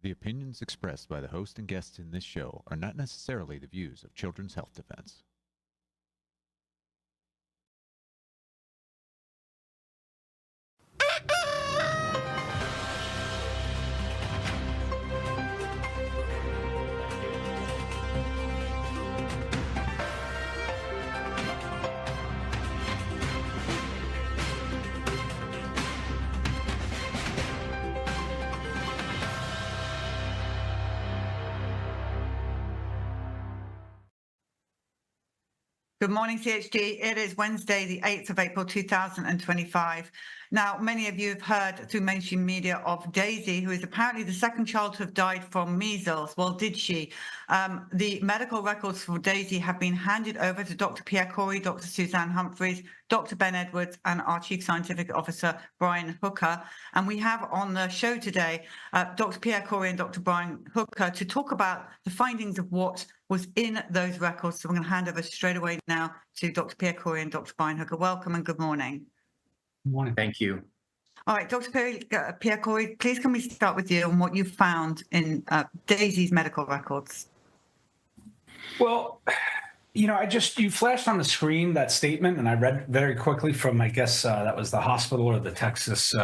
The opinions expressed by the host and guests in this show are not necessarily the views of Children's Health Defense. Good morning, CHD. It is Wednesday, the 8th of April, 2025. Now, many of you have heard through mainstream media of Daisy, who is apparently the second child to have died from measles. Well, did she? The medical records for Daisy have been handed over to Dr. Pierre Kory, Dr. Suzanne Humphreys, Dr. Ben Edwards, and our Chief Scientific Officer, Brian Hooker. And we have on the show today Dr. Pierre Kory and Dr. Brian Hooker to talk about the findings of what was in those records. So we're going to hand over straight away now to Dr. Pierre Kory and Dr. Brian Hooker. Welcome and good morning. Good morning. Thank you. All right, Dr. Pierre Kory, please can we start with you on what you found in Daisy's medical records? Well, you know, you flashed on the screen that statement, and I read very quickly from, I guess that was the hospital or the Texas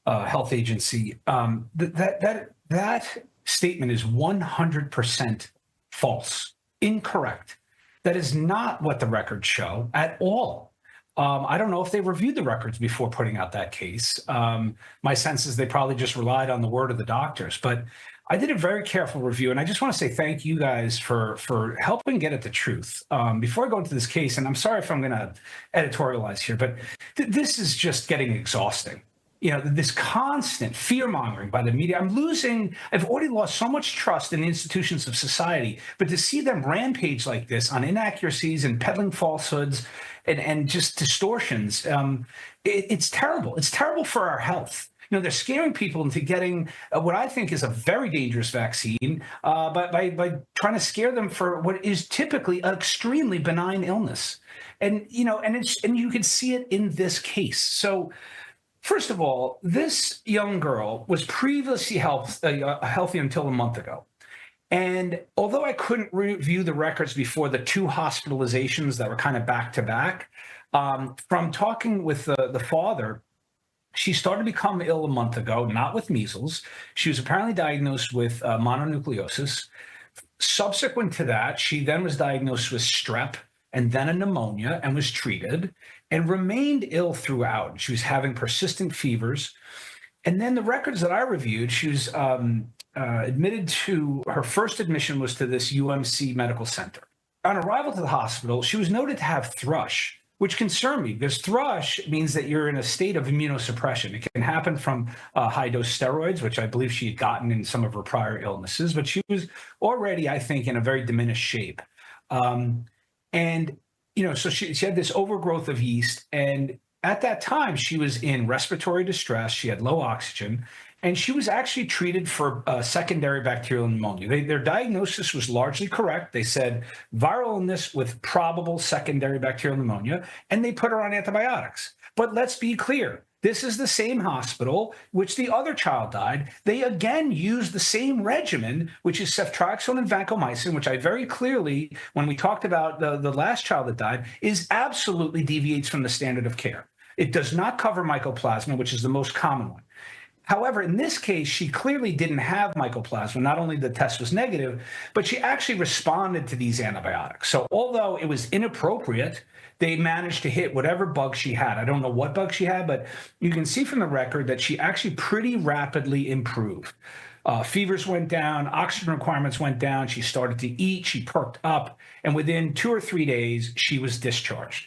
Health Agency. That statement is 100% false, incorrect. That is not what the records show at all. I don't know if they reviewed the records before putting out that case. My sense is they probably just relied on the word of the doctors. But I did a very careful review, and I just want to say thank you guys for helping get at the truth. Before I go into this case, and I'm sorry if I'm going to editorialize here, but this is just getting exhausting. You know, this constant fear-mongering by the media. I've already lost so much trust in the institutions of society, but to see them rampage like this on inaccuracies and peddling falsehoods and just distortions, it's terrible. It's terrible for our health. You know, they're scaring people into getting what I think is a very dangerous vaccine by trying to scare them for what is typically an extremely benign illness. And, you know, and you can see it in this case. So, first of all, this young girl was previously healthy until a month ago. And although I couldn't review the records before the two hospitalizations that were kind of back to back, from talking with the father, she started to become ill a month ago, not with measles. She was apparently diagnosed with mononucleosis. Subsequent to that, she then was diagnosed with strep and then a pneumonia and was treated and remained ill throughout. She was having persistent fevers. And then the records that I reviewed, she was admitted to, her first admission was to this UMC medical center. On arrival to the hospital, she was noted to have thrush, which concerned me because thrush means that you're in a state of immunosuppression. It can happen from high-dose steroids, which I believe she had gotten in some of her prior illnesses, but she was already, I think, in a very diminished shape. And, you know, so she had this overgrowth of yeast. And at that time, she was in respiratory distress. She had low oxygen. And she was actually treated for secondary bacterial pneumonia. Their diagnosis was largely correct. They said viral illness with probable secondary bacterial pneumonia, and they put her on antibiotics. But let's be clear. This is the same hospital which the other child died. They again used the same regimen, which is ceftriaxone and vancomycin, which I very clearly, when we talked about the last child that died, is absolutely deviates from the standard of care. It does not cover mycoplasma, which is the most common one. However, in this case, she clearly didn't have mycoplasma. Not only the test was negative, but she actually responded to these antibiotics. So although it was inappropriate, they managed to hit whatever bug she had. I don't know what bug she had, but you can see from the record that she actually pretty rapidly improved. Fevers went down, oxygen requirements went down, she started to eat, she perked up, and within 2 or 3 days, she was discharged.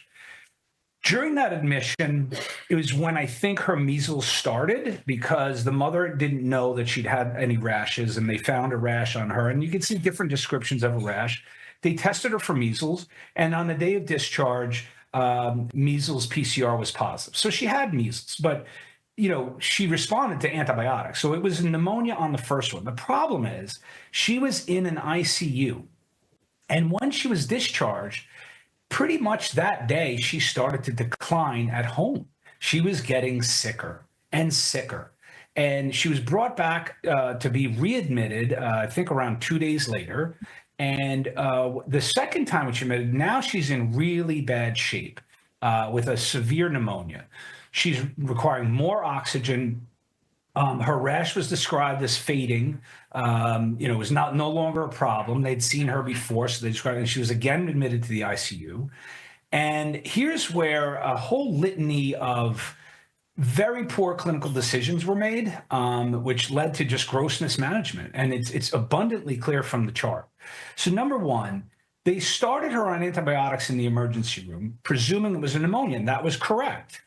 During that admission, it was when I think her measles started because the mother didn't know that she'd had any rashes, and they found a rash on her. And you can see different descriptions of a rash. They tested her for measles, and on the day of discharge, measles PCR was positive. So she had measles, but you know, she responded to antibiotics. So it was pneumonia on the first one. The problem is she was in an ICU, and when she was discharged, pretty much that day, she started to decline at home. She was getting sicker and sicker. And she was brought back to be readmitted, I think around 2 days later. And the second time when she admitted, now she's in really bad shape with a severe pneumonia. She's requiring more oxygen. Her rash was described as fading. It was no longer a problem. They'd seen her before, so they described it. And she was again admitted to the ICU. And here's where a whole litany of very poor clinical decisions were made, which led to just gross mismanagement. And it's abundantly clear from the chart. So number one, they started her on antibiotics in the emergency room, presuming it was a pneumonia, and that was correct.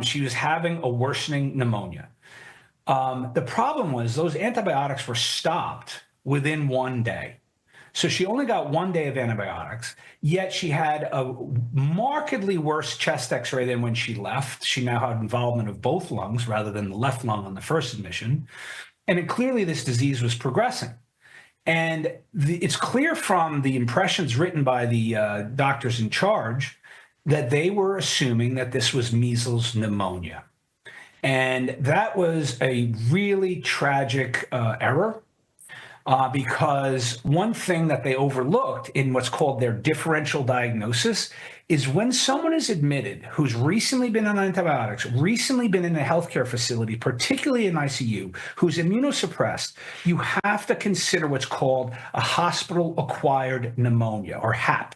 She was having a worsening pneumonia. The problem was those antibiotics were stopped within 1 day. So she only got 1 day of antibiotics, yet she had a markedly worse chest x-ray than when she left. She now had involvement of both lungs rather than the left lung on the first admission. And clearly this disease was progressing. And it's clear from the impressions written by the doctors in charge that they were assuming that this was measles pneumonia. And that was a really tragic error. Because one thing that they overlooked in what's called their differential diagnosis is when someone is admitted who's recently been on antibiotics, recently been in a healthcare facility, particularly in ICU, who's immunosuppressed, you have to consider what's called a hospital-acquired pneumonia, or HAP.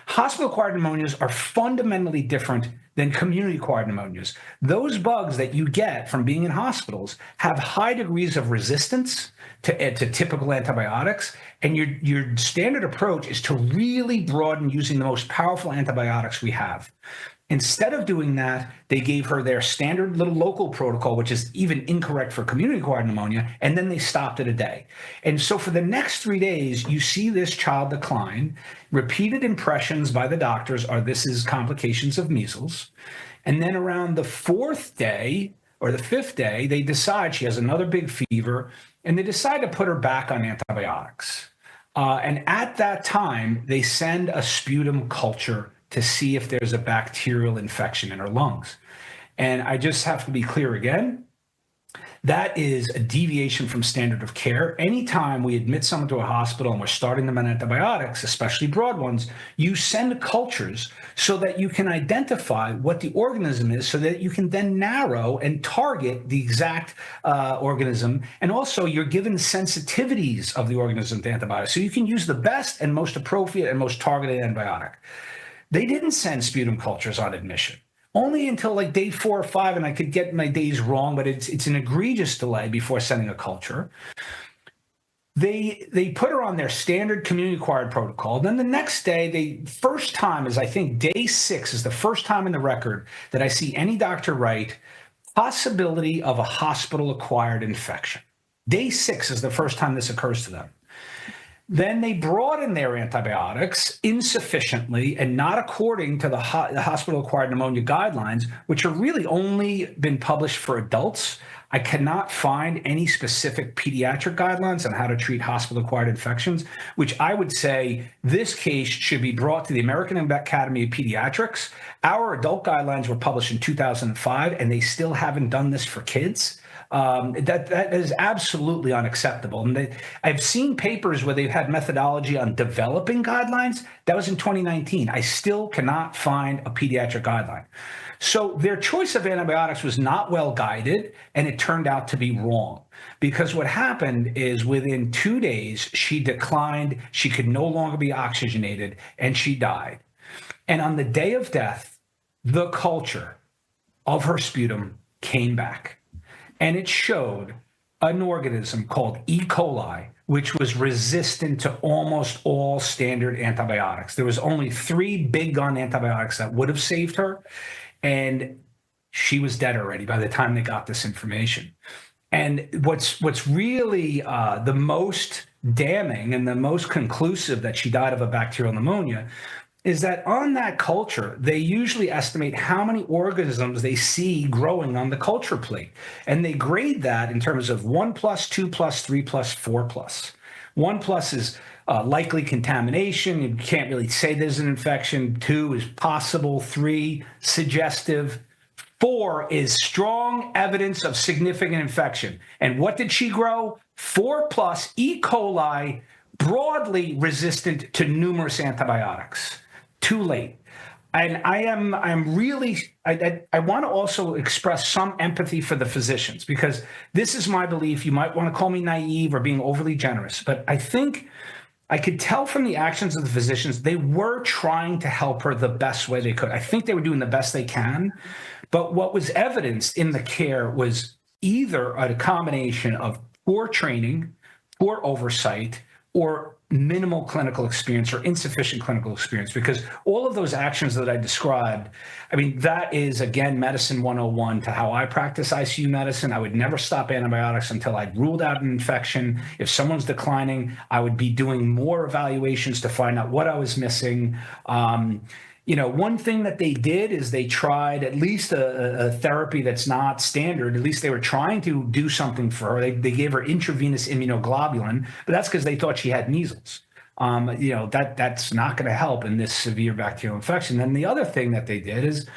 Hospital-acquired pneumonias are fundamentally different than community-acquired pneumonias. Those bugs that you get from being in hospitals have high degrees of resistance to typical antibiotics, and your standard approach is to really broaden using the most powerful antibiotics we have. Instead of doing that, they gave her their standard little local protocol, which is even incorrect for community-acquired pneumonia, and then they stopped it a day. And so for the next 3 days, you see this child decline. Repeated impressions by the doctors are this is complications of measles. And then around the 4th day or the 5th day, they decide she has another big fever, and they decide to put her back on antibiotics. And at that time, they send a sputum culture to see if there's a bacterial infection in her lungs. And I just have to be clear again, that is a deviation from standard of care. Anytime we admit someone to a hospital and we're starting them on antibiotics, especially broad ones, you send cultures so that you can identify what the organism is, so that you can then narrow and target the exact organism. And also you're given sensitivities of the organism to antibiotics. So you can use the best and most appropriate and most targeted antibiotic. They didn't send sputum cultures on admission, only until like day 4 or 5, and I could get my days wrong, but it's an egregious delay before sending a culture. They put her on their standard community-acquired protocol. Then the next day, first time is, I think, day 6 is the first time in the record that I see any doctor write possibility of a hospital-acquired infection. Day 6 is the first time this occurs to them. Then they broaden their antibiotics insufficiently and not according to the hospital-acquired pneumonia guidelines, which are really only been published for adults. I cannot find any specific pediatric guidelines on how to treat hospital-acquired infections, which I would say this case should be brought to the American Academy of Pediatrics. Our adult guidelines were published in 2005, and they still haven't done this for kids. That is absolutely unacceptable. And I've seen papers where they've had methodology on developing guidelines. That was in 2019. I still cannot find a pediatric guideline. So their choice of antibiotics was not well guided, and it turned out to be wrong. Because what happened is within 2 days, she declined, she could no longer be oxygenated, and she died. And on the day of death, the culture of her sputum came back. And it showed an organism called E. coli, which was resistant to almost all standard antibiotics. There was only 3 big gun antibiotics that would have saved her, and she was dead already by the time they got this information. And what's really the most damning and the most conclusive that she died of a bacterial pneumonia is that on that culture, they usually estimate how many organisms they see growing on the culture plate. And they grade that in terms of 1+, 2+, 3+, 4+. 1+ is likely contamination. You can't really say there's an infection. 2 is possible. 3, suggestive. 4 is strong evidence of significant infection. And what did she grow? 4+ E. coli, broadly resistant to numerous antibiotics. Too late. And I'm really, I want to also express some empathy for the physicians, because this is my belief. You might want to call me naive or being overly generous, but I think I could tell from the actions of the physicians, they were trying to help her the best way they could. I think they were doing the best they can. But what was evidenced in the care was either a combination of poor training, poor oversight, or minimal clinical experience or insufficient clinical experience, because all of those actions that I described, I mean, that is, again, medicine 101 to how I practice ICU medicine. I would never stop antibiotics until I'd ruled out an infection. If someone's declining, I would be doing more evaluations to find out what I was missing. One thing that they did is they tried at least a therapy that's not standard. At least they were trying to do something for her. They gave her intravenous immunoglobulin, but that's because they thought she had measles. That's not going to help in this severe bacterial infection. Then the other thing that they did is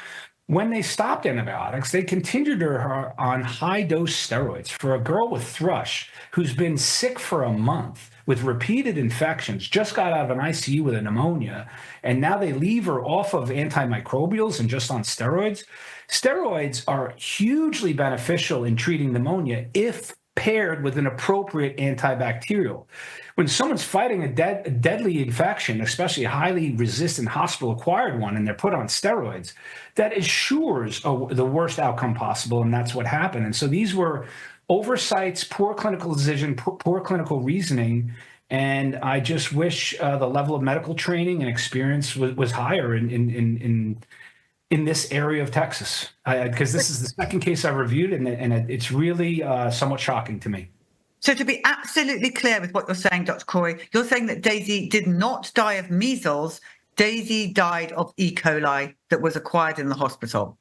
when they stopped antibiotics, they continued her on high-dose steroids. For a girl with thrush who's been sick for a month with repeated infections, just got out of an ICU with a pneumonia, and now they leave her off of antimicrobials and just on steroids. Steroids are hugely beneficial in treating pneumonia if paired with an appropriate antibacterial. When someone's fighting a deadly infection, especially a highly resistant hospital-acquired one, and they're put on steroids, that assures the worst outcome possible, and that's what happened. And so these were oversights, poor clinical decision, poor clinical reasoning, and I just wish the level of medical training and experience was higher in this area of Texas, because this is the second case I've reviewed, and it's really somewhat shocking to me. So to be absolutely clear with what you're saying, Dr. Kory, you're saying that Daisy did not die of measles. Daisy died of E. coli that was acquired in the hospital.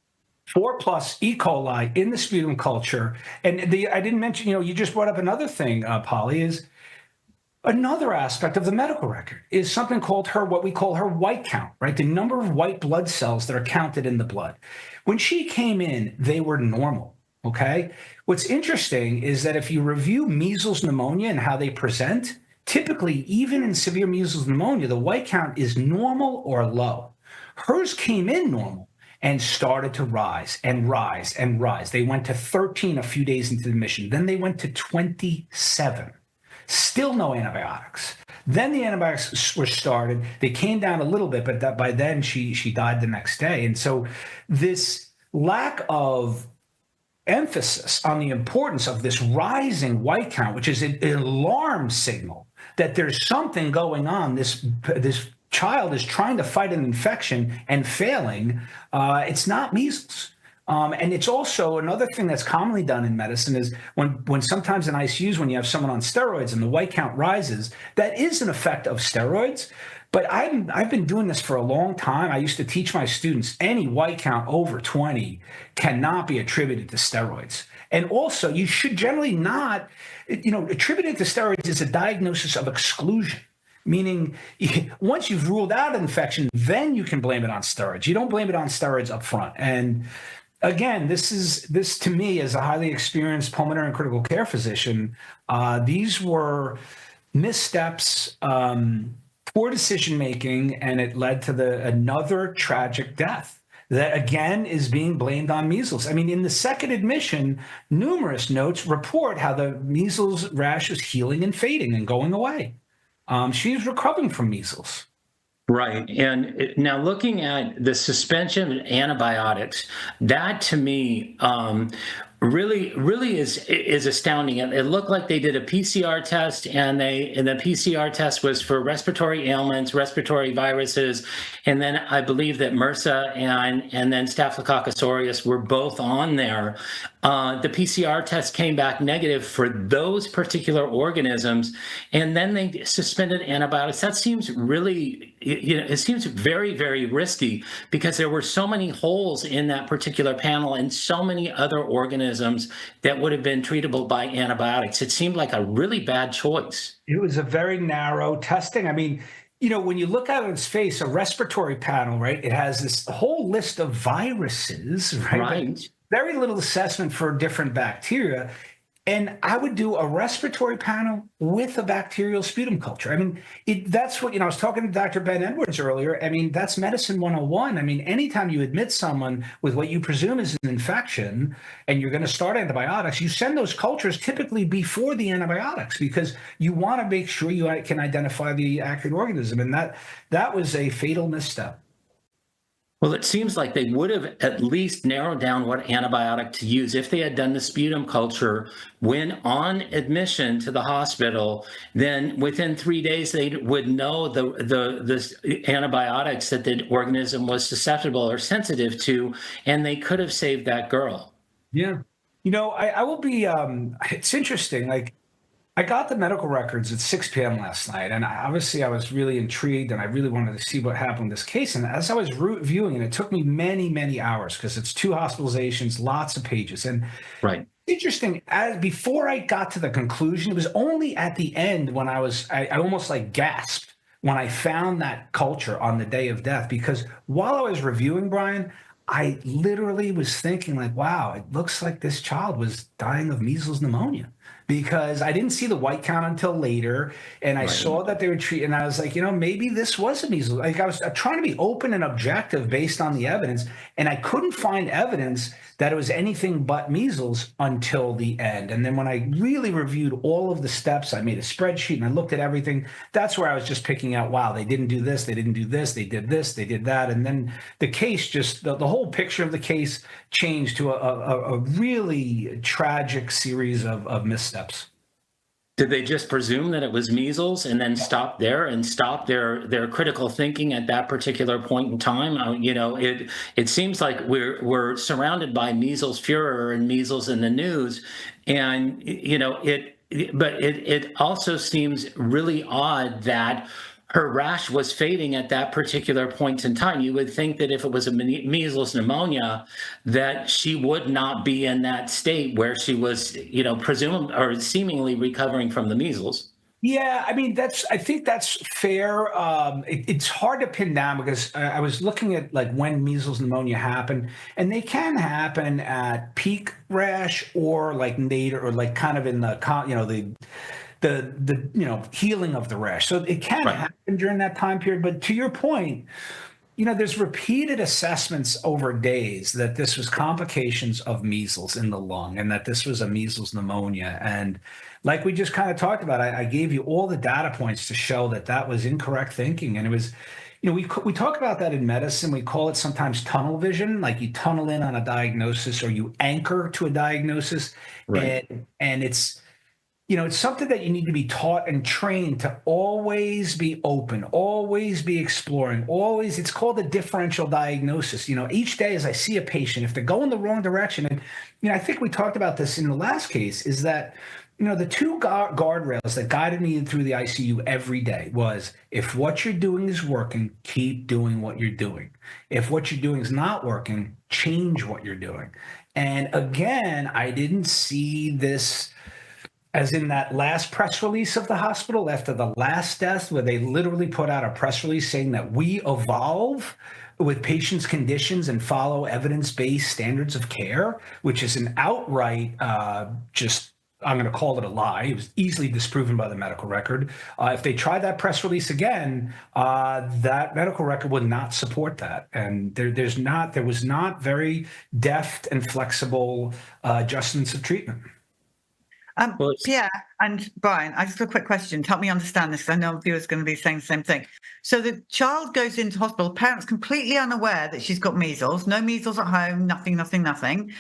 4+ E. coli in the sputum culture. And I didn't mention, you just brought up another thing, Polly, is another aspect of the medical record is something called what we call her white count, right? The number of white blood cells that are counted in the blood. When she came in, they were normal, okay? What's interesting is that if you review measles pneumonia and how they present, typically, even in severe measles pneumonia, the white count is normal or low. Hers came in normal and started to rise and rise and rise. They went to 13 a few days into the admission. Then they went to 27. Still no antibiotics. Then the antibiotics were started. They came down a little bit, but by then she died the next day. And so this lack of emphasis on the importance of this rising white count, which is an alarm signal that there's something going on. This child is trying to fight an infection and failing. It's not measles. And it's also another thing that's commonly done in medicine is when sometimes in ICUs, when you have someone on steroids and the white count rises, that is an effect of steroids. But I've been doing this for a long time. I used to teach my students any white count over 20 cannot be attributed to steroids. And also, you should generally not, attributed to steroids is a diagnosis of exclusion. Meaning, once you've ruled out an infection, then you can blame it on steroids. You don't blame it on steroids up front. And again, this to me, as a highly experienced pulmonary and critical care physician, these were missteps, poor decision making, and it led to another tragic death that again is being blamed on measles. I mean, in the second admission, numerous notes report how the measles rash was healing and fading and going away. She's recovering from measles. Right. And now looking at the suspension of antibiotics, that to me really is astounding. It looked like they did a PCR test, and the PCR test was for respiratory ailments, respiratory viruses, and then I believe that MRSA and then Staphylococcus aureus were both on there. The PCR test came back negative for those particular organisms, and then they suspended antibiotics. That seems really, it seems very, very risky, because there were so many holes in that particular panel and so many other organisms that would have been treatable by antibiotics. It seemed like a really bad choice. It was a very narrow testing. I mean, when you look at its face, a respiratory panel, right, it has this whole list of viruses, right? Right. Very little assessment for different bacteria. And I would do a respiratory panel with a bacterial sputum culture. I mean, that's what, I was talking to Dr. Ben Edwards earlier. I mean, that's medicine 101. I mean, anytime you admit someone with what you presume is an infection and you're going to start antibiotics, you send those cultures typically before the antibiotics because you want to make sure you can identify the accurate organism. And that was a fatal misstep. Well, it seems like they would have at least narrowed down what antibiotic to use if they had done the sputum culture when on admission to the hospital. Then within 3 days, they would know the antibiotics that the organism was susceptible or sensitive to, and they could have saved that girl. Yeah. I will be, it's interesting. Like, I got the medical records at 6 p.m. last night, and I was really intrigued, and I really wanted to see what happened in this case. And as I was reviewing it, it took me many, many hours because it's 2 hospitalizations, lots of pages. And right. Interesting, before I got to the conclusion, it was only at the end when I almost like gasped when I found that culture on the day of death, because while I was reviewing, Brian, I literally was thinking like, wow, it looks like this child was dying of measles pneumonia, because I didn't see the white count until later. And I saw that they were treating, and I was like, maybe this was a measles. Like, I was trying to be open and objective based on the evidence. And I couldn't find evidence that it was anything but measles until the end. And then when I really reviewed all of the steps, I made a spreadsheet and I looked at everything. That's where I was just picking out, wow, they didn't do this, they didn't do this, they did this, they did that. And then the case just, the whole picture of the case changed to a really tragic series of missteps. Did they just presume that it was measles and then stop there and stop their critical thinking at that particular point in time? It seems like we're surrounded by measles furor and measles in the news, and it also seems really odd that her rash was fading at that particular point in time. You would think that if it was a measles pneumonia, that she would not be in that state where she was, presumably or seemingly recovering from the measles. Yeah, I mean, I think that's fair. It's hard to pin down because I was looking at like when measles pneumonia happen, and they can happen at peak rash or like nadir, or like kind of in the healing of the rash. So it can happen during that time period. But to your point, there's repeated assessments over days that this was complications of measles in the lung and that this was a measles pneumonia. And like we just kind of talked about, I gave you all the data points to show that was incorrect thinking. And it was, we talk about that in medicine. We call it sometimes tunnel vision, like you tunnel in on a diagnosis or you anchor to a diagnosis. Right. And it's, it's something that you need to be taught and trained to always be open, always be exploring, always. It's called a differential diagnosis. Each day as I see a patient, if they're going the wrong direction, and, I think we talked about this in the last case, is that, the 2 guardrails that guided me through the ICU every day was, if what you're doing is working, keep doing what you're doing. If what you're doing is not working, change what you're doing. And again, I didn't see this as in that last press release of the hospital after the last death, where they literally put out a press release saying that we evolve with patients' conditions and follow evidence-based standards of care, which is an outright I'm going to call it a lie. It was easily disproven by the medical record. If they tried that press release again, that medical record would not support that. And there was not very deft and flexible adjustments of treatment. Pierre and Brian, I just have a quick question to help me understand this, because I know viewers are going to be saying the same thing. So the child goes into hospital, parents completely unaware that she's got measles, no measles at home, nothing.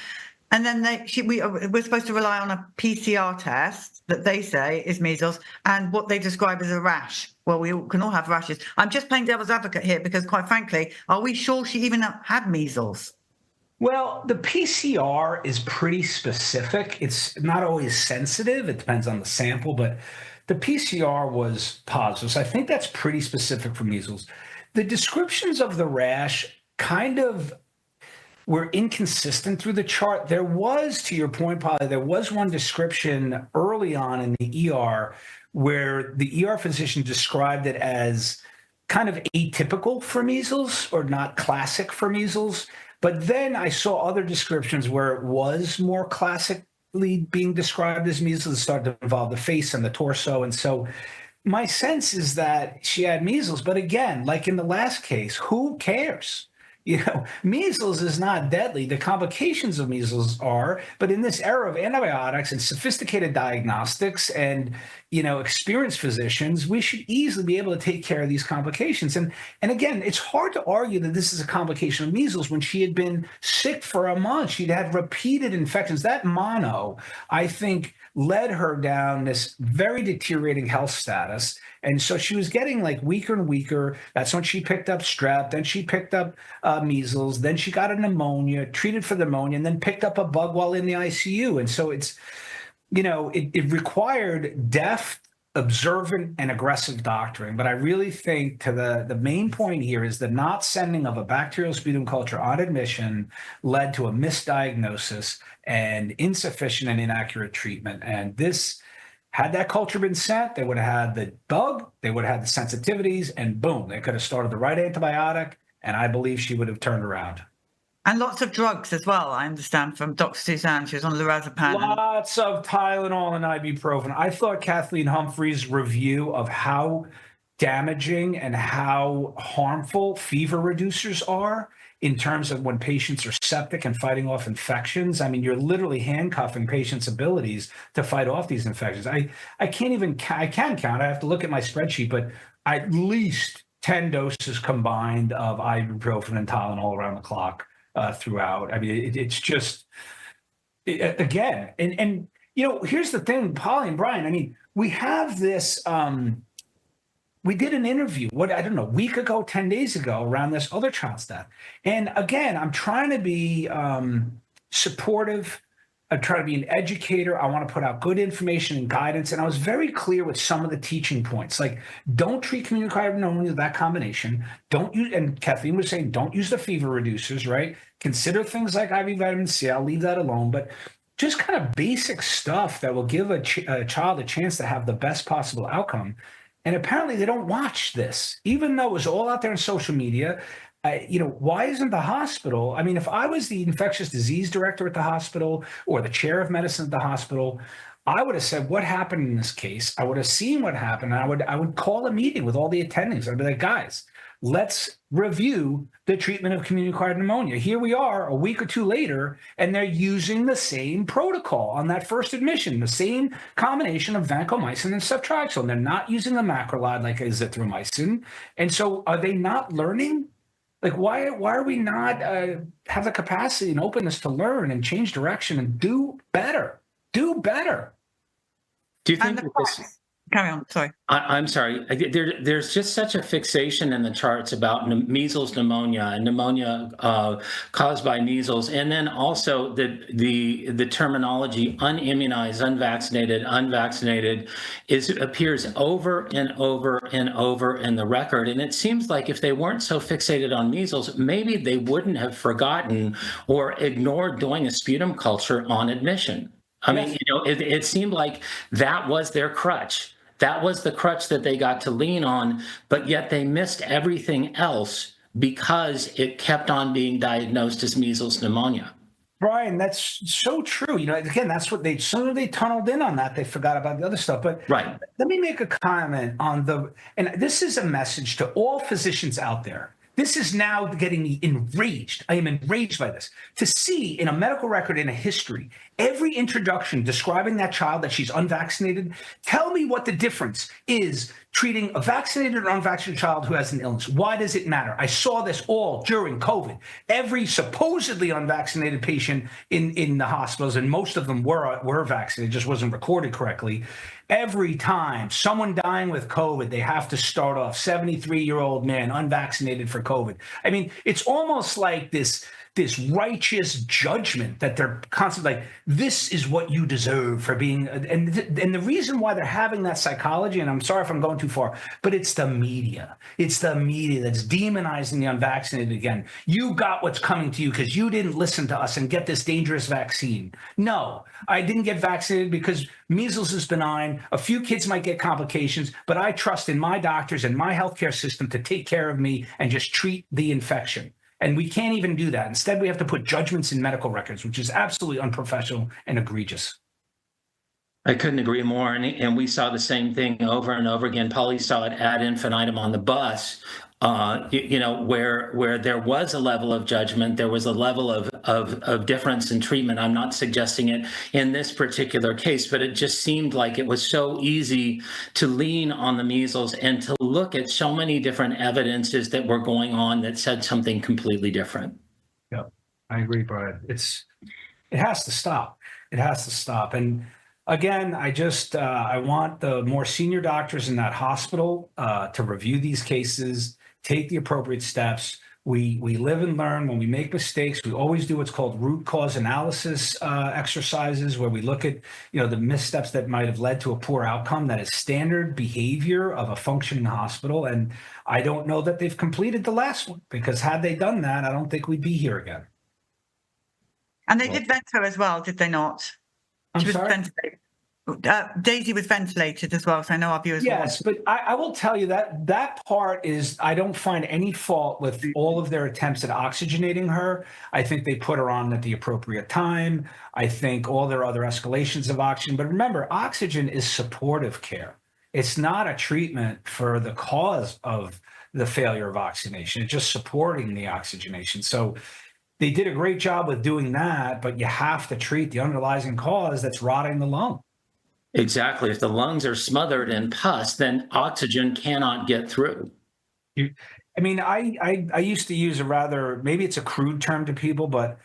And then we're supposed to rely on a PCR test that they say is measles and what they describe as a rash. Well, we can all have rashes. I'm just playing devil's advocate here because, quite frankly, are we sure she even had measles? Well, the PCR is pretty specific. It's not always sensitive. It depends on the sample, but the PCR was positive. So I think that's pretty specific for measles. The descriptions of the rash kind of were inconsistent through the chart. There was, to your point, probably, there was one description early on in the ER where the ER physician described it as kind of atypical for measles or not classic for measles. But then I saw other descriptions where it was more classically being described as measles. It started to involve the face and the torso. And so my sense is that she had measles. But again, like in the last case, who cares? Measles is not deadly. The complications of measles are, but in this era of antibiotics and sophisticated diagnostics and, experienced physicians, we should easily be able to take care of these complications. And again, it's hard to argue that this is a complication of measles when she had been sick for a month. She'd had repeated infections. That mono, I think, led her down this very deteriorating health status. And so she was getting like weaker and weaker. That's when she picked up strep. Then she picked up measles. Then she got a pneumonia, treated for the pneumonia, and then picked up a bug while in the ICU. And so it's, it required deft, observant, and aggressive doctoring. But I really think the main point here is the not sending of a bacterial sputum culture on admission led to a misdiagnosis and insufficient and inaccurate treatment. And this, had that culture been sent, they would have had the bug, they would have had the sensitivities, and boom, they could have started the right antibiotic, and I believe she would have turned around. And lots of drugs as well, I understand, from Dr. Suzanne. She was on lorazepam. Lots of Tylenol and ibuprofen. I thought Kathleen Humphrey's review of how damaging and how harmful fever reducers are in terms of when patients are septic and fighting off infections. I mean, you're literally handcuffing patients' abilities to fight off these infections. I can count. I have to look at my spreadsheet, but at least 10 doses combined of ibuprofen and Tylenol around the clock throughout. I mean, it's just, again, and here's the thing, Polly and Brian, I mean, we have this, we did an interview, a week ago, 10 days ago, around this other child's death. And again, I'm trying to be supportive. I try to be an educator. I want to put out good information and guidance. And I was very clear with some of the teaching points, like don't treat communicable pneumonia with that combination. Don't use, and Kathleen was saying, don't use the fever reducers, right? Consider things like IV vitamin C. I'll leave that alone. But just kind of basic stuff that will give a child a chance to have the best possible outcome. And apparently they don't watch this, even though it was all out there on social media. Why isn't the hospital? I mean, if I was the infectious disease director at the hospital or the chair of medicine at the hospital, I would have said, what happened in this case? I would have seen what happened. And I would call a meeting with all the attendings. I'd be like, guys, let's review the treatment of community-acquired pneumonia. Here we are a week or two later, and they're using the same protocol on that first admission, the same combination of vancomycin and ceftriaxone. They're not using the macrolide like azithromycin. And so are they not learning? Like, why are we not have the capacity and openness to learn and change direction and do better? Do better. Do you think that this... Carry on, sorry. I'm sorry. There's just such a fixation in the charts about measles pneumonia and pneumonia caused by measles, and then also the terminology unimmunized, unvaccinated appears over and over and over in the record. And it seems like if they weren't so fixated on measles, maybe they wouldn't have forgotten or ignored doing a sputum culture on admission. I mean, it seemed like that was their crutch. That was the crutch that they got to lean on, but yet they missed everything else because it kept on being diagnosed as measles pneumonia. Brian, that's so true. Again, that's what sooner they tunneled in on that, they forgot about the other stuff. But right. Let me make a comment on and this is a message to all physicians out there. This is now getting me enraged. I am enraged by this. To see in a medical record, in a history, every introduction describing that child that she's unvaccinated, tell me what the difference is treating a vaccinated or unvaccinated child who has an illness. Why does it matter? I saw this all during COVID. Every supposedly unvaccinated patient in the hospitals, and most of them were vaccinated, just wasn't recorded correctly. Every time someone dying with COVID, they have to start off 73-year-old man unvaccinated for COVID. I mean, it's almost like this this righteous judgment that they're constantly like, this is what you deserve for being, and the reason why they're having that psychology, and I'm sorry if I'm going too far, but it's the media. It's the media that's demonizing the unvaccinated again. You got what's coming to you because you didn't listen to us and get this dangerous vaccine. No, I didn't get vaccinated because measles is benign. A few kids might get complications, but I trust in my doctors and my healthcare system to take care of me and just treat the infection. And we can't even do that. Instead, we have to put judgments in medical records, which is absolutely unprofessional and egregious. I couldn't agree more. And we saw the same thing over and over again. Polly saw it ad infinitum on the bus, where there was a level of judgment, there was a level of difference in treatment. I'm not suggesting it in this particular case, but it just seemed like it was so easy to lean on the measles and to look at so many different evidences that were going on that said something completely different. Yeah, I agree, Brian. It has to stop. It has to stop. And again, I want the more senior doctors in that hospital to review these cases, take the appropriate steps. We live and learn. When we make mistakes, we always do what's called root cause analysis exercises, where we look at the missteps that might have led to a poor outcome. That is standard behavior of a functioning hospital. And I don't know that they've completed the last one, because had they done that, I don't think we'd be here again. And they did vent her as well, did they not? I'm She was sorry? ventilated. Daisy was ventilated as well, so I know our viewers. Yes, but I will tell you that part is, I don't find any fault with all of their attempts at oxygenating her. I think they put her on at the appropriate time. I think all their other escalations of oxygen. But remember, oxygen is supportive care. It's not a treatment for the cause of the failure of oxygenation. It's just supporting the oxygenation. So they did a great job with doing that, but you have to treat the underlying cause that's rotting the lung. Exactly. If the lungs are smothered in pus, then oxygen cannot get through. I used to use maybe it's a crude term to people, but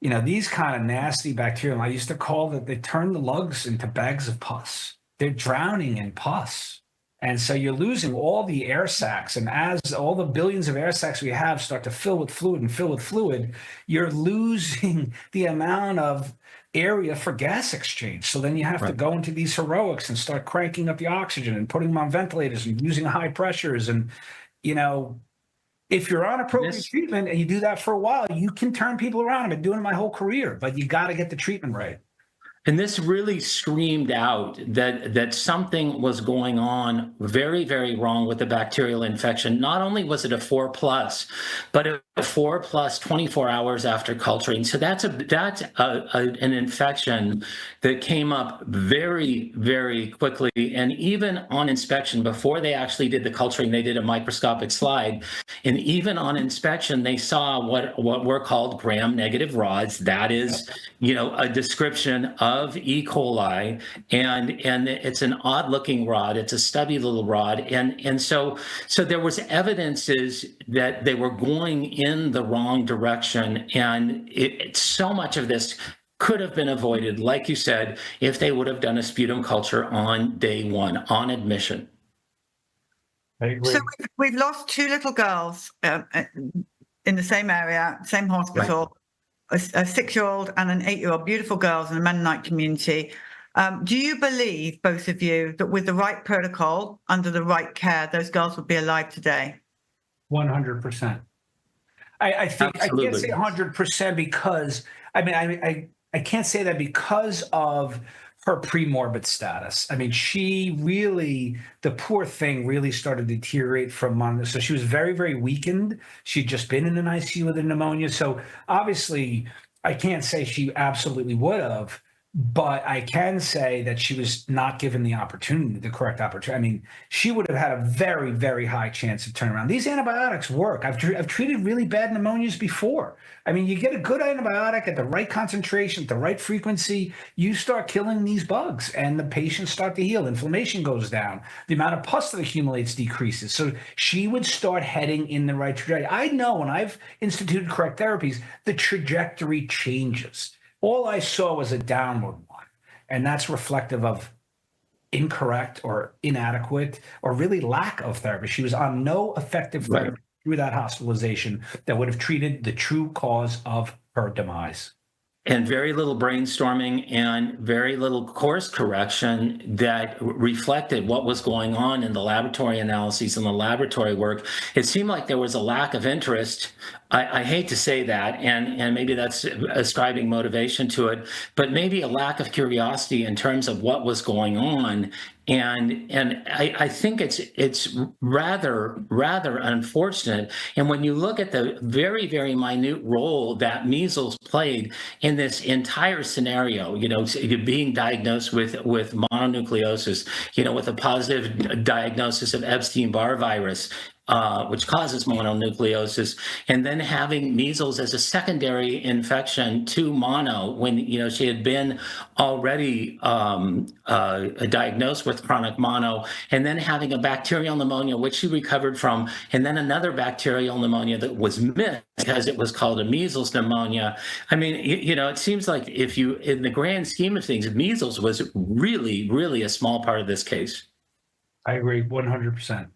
these kind of nasty bacteria, I used to call that they turn the lungs into bags of pus. They're drowning in pus. And so you're losing all the air sacs. And as all the billions of air sacs we have start to fill with fluid, you're losing the amount of area for gas exchange. So then you have to go into these heroics and start cranking up the oxygen and putting them on ventilators and using high pressures. And, if you're on appropriate treatment and you do that for a while, you can turn people around. I've been doing it my whole career, but you got to get the treatment right. And this really screamed out that something was going on very, very wrong with the bacterial infection. Not only was it a 4+, but a 4+ 24 hours after culturing. So that's an infection that came up very, very quickly. And even on inspection, before they actually did the culturing, they did a microscopic slide. And even on inspection, they saw what were called gram-negative rods. That is, a description of E. coli, and it's an odd-looking rod. It's a stubby little rod, and so there was evidences that they were going in the wrong direction, and so much of this could have been avoided, like you said, if they would have done a sputum culture on day one, on admission. I agree. So we've lost two little girls in the same area, same hospital. Right. A 6-year-old and an 8-year-old, beautiful girls in the Mennonite community. Do you believe, both of you, that with the right protocol, under the right care, those girls would be alive today? 100%. I think absolutely. I can't say 100% because, I can't say that because of her pre-morbid status. She really, the poor thing really started to deteriorate from months. So she was very, very weakened. She'd just been in an ICU with a pneumonia. So obviously, I can't say she absolutely would have, but I can say that she was not given the opportunity, the correct opportunity. She would have had a very, very high chance of turnaround. These antibiotics work. I've treated really bad pneumonias before. You get a good antibiotic at the right concentration, at the right frequency, you start killing these bugs and the patients start to heal. Inflammation goes down. The amount of pus that accumulates decreases. So she would start heading in the right trajectory. I know when I've instituted correct therapies, the trajectory changes. All I saw was a downward one, and that's reflective of incorrect or inadequate or really lack of therapy. She was on no effective therapy. through that hospitalization that would have treated the true cause of her demise. And very little brainstorming and very little course correction that reflected what was going on in the laboratory analyses and the laboratory work. It seemed like there was a lack of interest. I hate to say that, and maybe that's ascribing motivation to it, but maybe a lack of curiosity in terms of what was going on. And I think it's rather unfortunate. And when you look at the very, very minute role that measles played in this entire scenario, being diagnosed with mononucleosis, with a positive diagnosis of Epstein-Barr virus, which causes mononucleosis, and then having measles as a secondary infection to mono when she had been already diagnosed with chronic mono, and then having a bacterial pneumonia which she recovered from, and then another bacterial pneumonia that was missed because it was called a measles pneumonia. I mean, it seems like if you, in the grand scheme of things, measles was really, really a small part of this case. I agree 100%.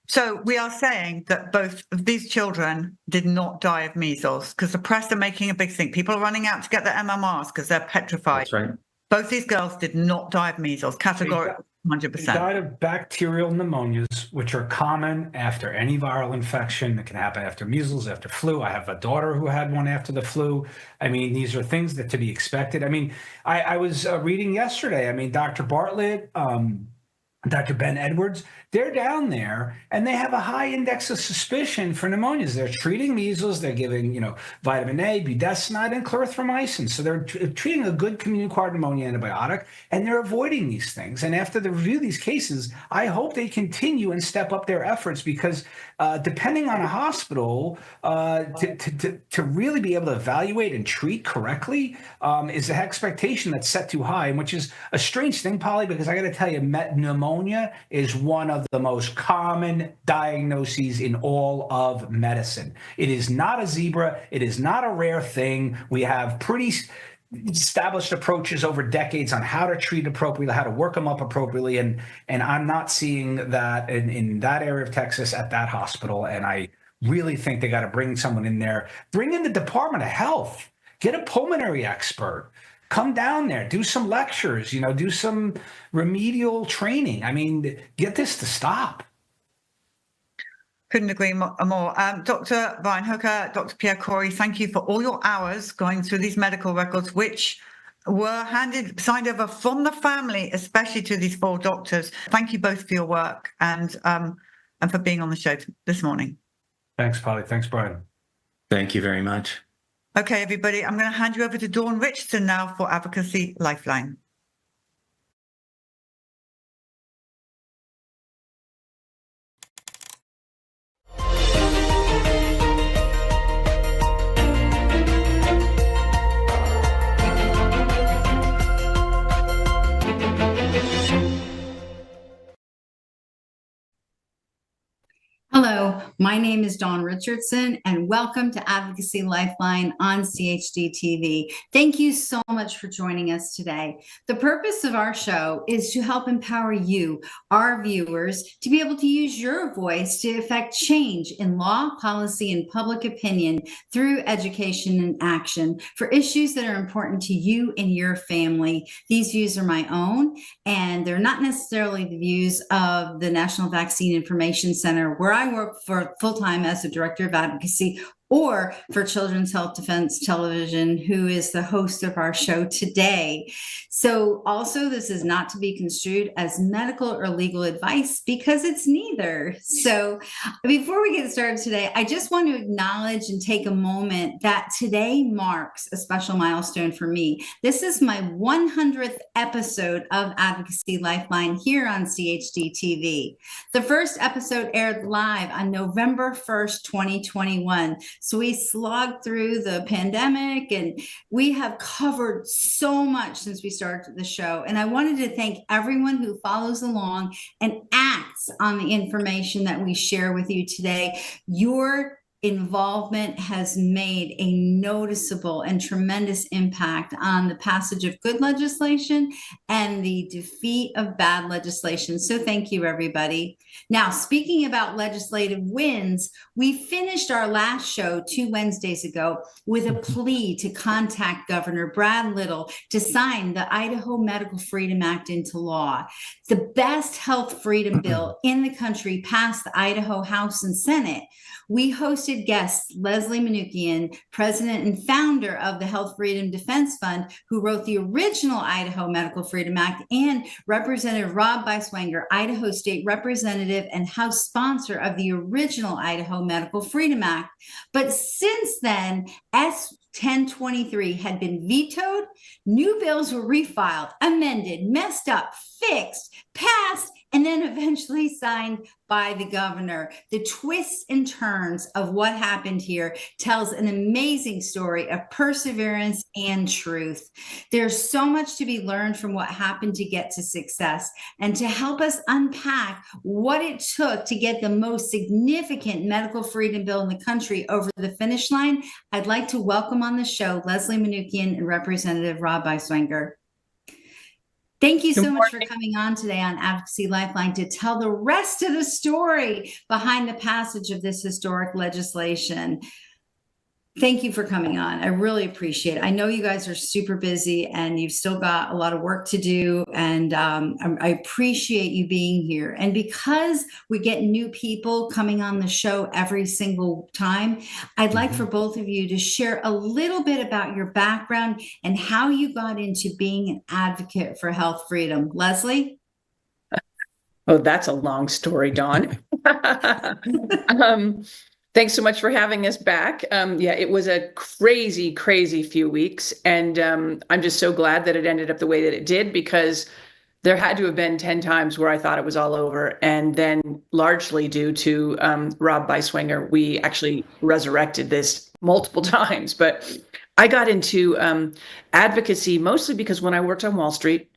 So we are saying that both of these children did not die of measles because the press are making a big thing. People are running out to get their MMRs because they're petrified. That's right. Both these girls did not die of measles, categorically 100%. They died of bacterial pneumonias, which are common after any viral infection. That can happen after measles, after flu. I have a daughter who had one after the flu. I mean, these are things that to be expected. I mean, I was reading yesterday. I mean, Dr. Bartlett, Dr. Ben Edwards, they're down there and they have a high index of suspicion for pneumonias. They're treating measles. They're giving, vitamin A, budesonide, and clarithromycin. So they're treating a good community-acquired pneumonia antibiotic, and they're avoiding these things. And after the review of these cases, I hope they continue and step up their efforts because depending on a hospital, to really be able to evaluate and treat correctly is an expectation that's set too high, and which is a strange thing, Polly, because I got to tell you, pneumonia is one of the most common diagnoses in all of medicine. It is not a zebra. It is not a rare thing. We have pretty established approaches over decades on how to treat appropriately, how to work them up appropriately. And I'm not seeing that in that area of Texas at that hospital. And I really think they got to bring someone in there, bring in the Department of Health, get a pulmonary expert. Come down there, do some lectures, do some remedial training. I mean, get this to stop. Couldn't agree more. Dr. Brian Hooker, Dr. Pierre Kory, thank you for all your hours going through these medical records, which were signed over from the family, especially to these 4 doctors. Thank you both for your work and for being on the show this morning. Thanks, Polly. Thanks, Brian. Thank you very much. Okay, everybody, I'm going to hand you over to Dawn Richardson now for Advocacy Lifeline. Hello, my name is Dawn Richardson, and welcome to Advocacy Lifeline on CHD TV. Thank you so much for joining us today. The purpose of our show is to help empower you, our viewers, to be able to use your voice to effect change in law, policy, and public opinion through education and action for issues that are important to you and your family. These views are my own, and they're not necessarily the views of the National Vaccine Information Center, where I work for full-time as the Director of Advocacy, or for Children's Health Defense Television, who is the host of our show today. So also, this is not to be construed as medical or legal advice because it's neither. So before we get started today, I just want to acknowledge and take a moment that today marks a special milestone for me. This is my 100th episode of Advocacy Lifeline here on CHD TV. The first episode aired live on November 1st, 2021. So we slogged through the pandemic, and we have covered so much since we started the show. And I wanted to thank everyone who follows along and acts on the information that we share with you today. Your involvement has made a noticeable and tremendous impact on the passage of good legislation and the defeat of bad legislation. So thank you, everybody. Now, speaking about legislative wins, we finished our last show 2 Wednesdays ago with a plea to contact Governor Brad Little to sign the Idaho Medical Freedom Act into law. The best health freedom bill in the country passed the Idaho House and Senate. We hosted guests Leslie Manookian, president and founder of the Health Freedom Defense Fund, who wrote the original Idaho Medical Freedom Act, and Representative Rob Beiswenger, Idaho State Representative and House sponsor of the original Idaho Medical Freedom Act. But since then, S 1023 had been vetoed, new bills were refiled, amended, messed up, fixed, passed, and then eventually signed by the governor. The twists and turns of what happened here tells an amazing story of perseverance and truth. There's so much to be learned from what happened to get to success, and to help us unpack what it took to get the most significant medical freedom bill in the country over the finish line, I'd like to welcome on the show Leslie Manookian and Representative Rob Beiswenger. Thank you so much for coming on today on Advocacy Lifeline to tell the rest of the story behind the passage of this historic legislation. Thank you for coming on. I really appreciate it. I know you guys are super busy and you've still got a lot of work to do, and I appreciate you being here. And because we get new people coming on the show every single time, I'd like for both of you to share a little bit about your background and how you got into being an advocate for health freedom. Leslie? Oh, that's a long story, Dawn. Thanks so much for having us back. Yeah, it was a crazy, crazy few weeks. And I'm just so glad that it ended up the way that it did, because there had to have been 10 times where I thought it was all over. And then largely due to Rob Beiswenger, we actually resurrected this multiple times. But I got into advocacy mostly because when I worked on Wall Street,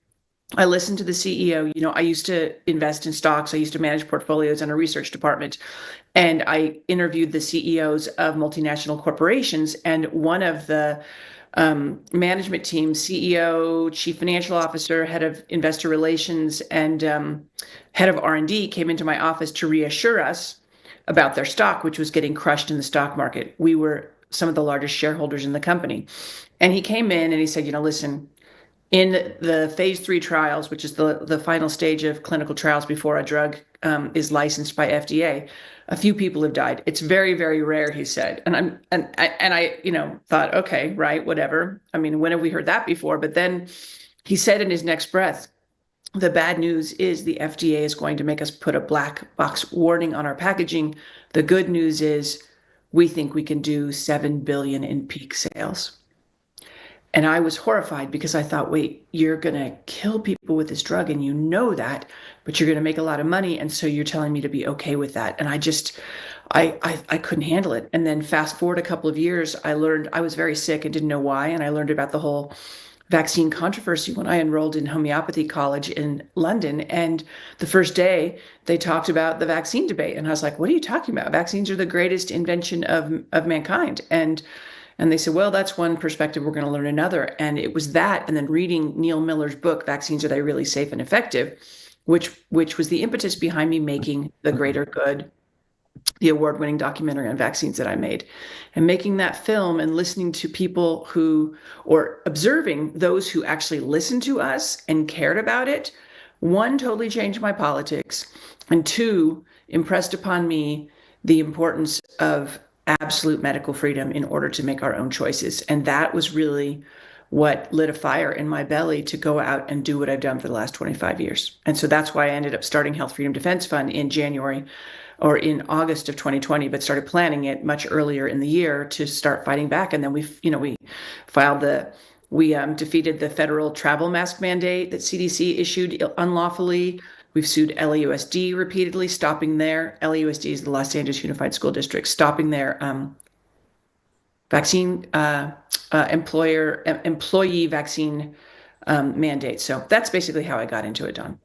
I listened to the CEO. You know, I used to invest in stocks. I used to manage portfolios in a research department. And I interviewed the CEOs of multinational corporations. And one of the management team, CEO, chief financial officer, head of investor relations, and head of R&D came into my office to reassure us about their stock, which was getting crushed in the stock market. We were some of the largest shareholders in the company. And he came in and he said, you know, listen, in the phase 3 trials, which is the final stage of clinical trials before a drug is licensed by FDA, a few people have died. It's very, very rare, he said. And I, you know, thought, okay, right, whatever. I mean, when have we heard that before? But then he said in his next breath, the bad news is the FDA is going to make us put a black box warning on our packaging. The good news is we think we can do $7 billion in peak sales. And I was horrified because I thought, wait, you're going to kill people with this drug and you know that, but you're going to make a lot of money. And so you're telling me to be okay with that. And I just, I couldn't handle it. And then fast forward a couple of years, I learned I was very sick and didn't know why. And I learned about the whole vaccine controversy when I enrolled in homeopathy college in London. And the first day they talked about the vaccine debate. And I was like, what are you talking about? Vaccines are the greatest invention of mankind. And they said, well, that's one perspective. We're going to learn another. And it was that. And then reading Neil Miller's book, Vaccines, Are They Really Safe and Effective, which was the impetus behind me making The Greater Good, the award-winning documentary on vaccines that I made. And making that film and listening to people or observing those who actually listened to us and cared about it, one, totally changed my politics. And two, impressed upon me the importance of absolute medical freedom in order to make our own choices. And that was really what lit a fire in my belly to go out and do what I've done for the last 25 years. And so that's why I ended up starting Health Freedom Defense Fund in January or in August of 2020, but started planning it much earlier in the year to start fighting back. And then we defeated the federal travel mask mandate that CDC issued unlawfully. We've sued LAUSD repeatedly, stopping their, LAUSD is the Los Angeles Unified School District, stopping their vaccine employee vaccine mandate. So that's basically how I got into it, Don.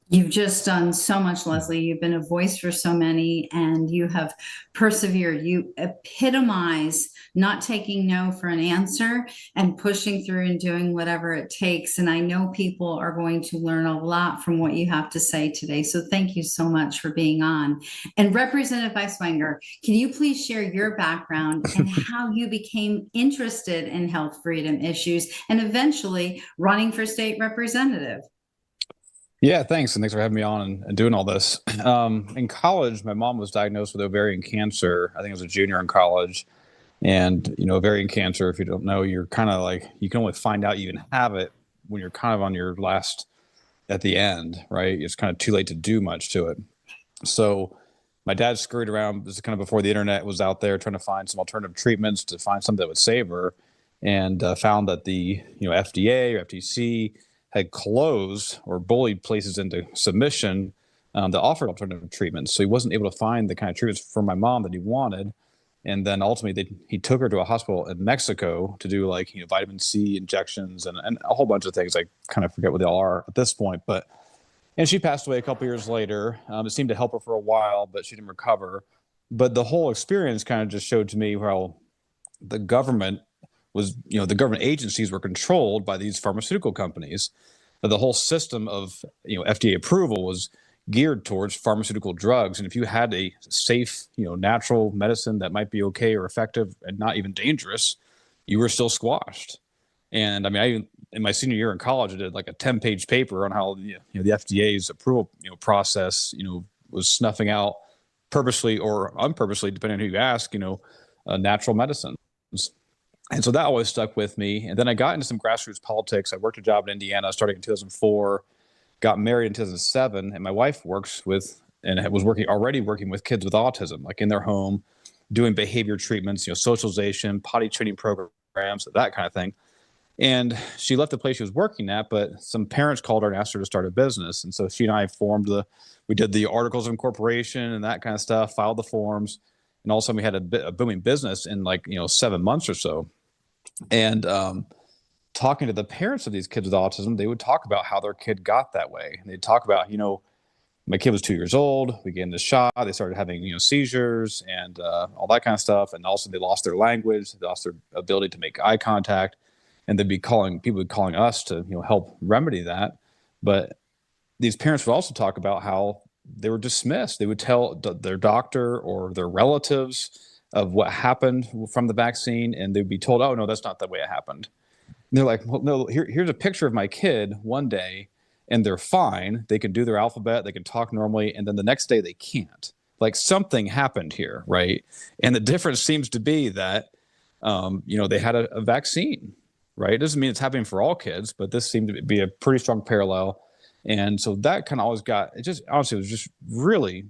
You've just done so much, Leslie. You've been a voice for so many, and you have persevered. You epitomize not taking no for an answer and pushing through and doing whatever it takes. And I know people are going to learn a lot from what you have to say today. So thank you so much for being on. And Representative Beiswenger, can you please share your background and how you became interested in health freedom issues and eventually running for state representative? Yeah, thanks. And thanks for having me on and doing all this. In college, my mom was diagnosed with ovarian cancer. I think I was a junior in college. And, ovarian cancer, if you don't know, you're kind of like, you can only find out you even have it when you're kind of on your last, at the end, right? It's kind of too late to do much to it. So my dad scurried around. This is kind of before the internet was out there, trying to find some alternative treatments to find something that would save her, and found that the, FDA or FTC had closed or bullied places into submission that offered alternative treatments. So he wasn't able to find the kind of treatments for my mom that he wanted. And then ultimately he took her to a hospital in Mexico to do vitamin C injections and a whole bunch of things. I kind of forget what they all are at this point, and she passed away a couple years later. It seemed to help her for a while, but she didn't recover. But the whole experience kind of just showed to me how the government was, the government agencies were controlled by these pharmaceutical companies. The whole system of, FDA approval was geared towards pharmaceutical drugs. And if you had a safe, natural medicine that might be okay or effective and not even dangerous, you were still squashed. And I mean, in my senior year in college, I did like a 10-page paper on how the FDA's approval, process, was snuffing out purposely or unpurposely, depending on who you ask, natural medicines. And so that always stuck with me. And then I got into some grassroots politics. I worked a job in Indiana starting in 2004, got married in 2007. And my wife works with, and was already working with kids with autism, like in their home, doing behavior treatments, socialization, potty training programs, that kind of thing. And she left the place she was working at, but some parents called her and asked her to start a business. And so she and I we did the articles of incorporation and that kind of stuff, filed the forms. And all of a sudden we had a booming business in 7 months or so. And talking to the parents of these kids with autism, they would talk about how their kid got that way. And they'd talk about, my kid was 2 years old. We gave them the shot. They started having, seizures and all that kind of stuff. And also they lost their language. They lost their ability to make eye contact. And people would be calling us to, help remedy that. But these parents would also talk about how they were dismissed. They would tell their doctor or their relatives of what happened from the vaccine, and they'd be told, "Oh no, that's not the way it happened." And they're like, "Well, no. Here's a picture of my kid one day, and they're fine. They can do their alphabet, they can talk normally, and then the next day they can't. Like something happened here, right?" And the difference seems to be that, they had a vaccine, right? It doesn't mean it's happening for all kids, but this seemed to be a pretty strong parallel. And so that kind of always honestly, it was just really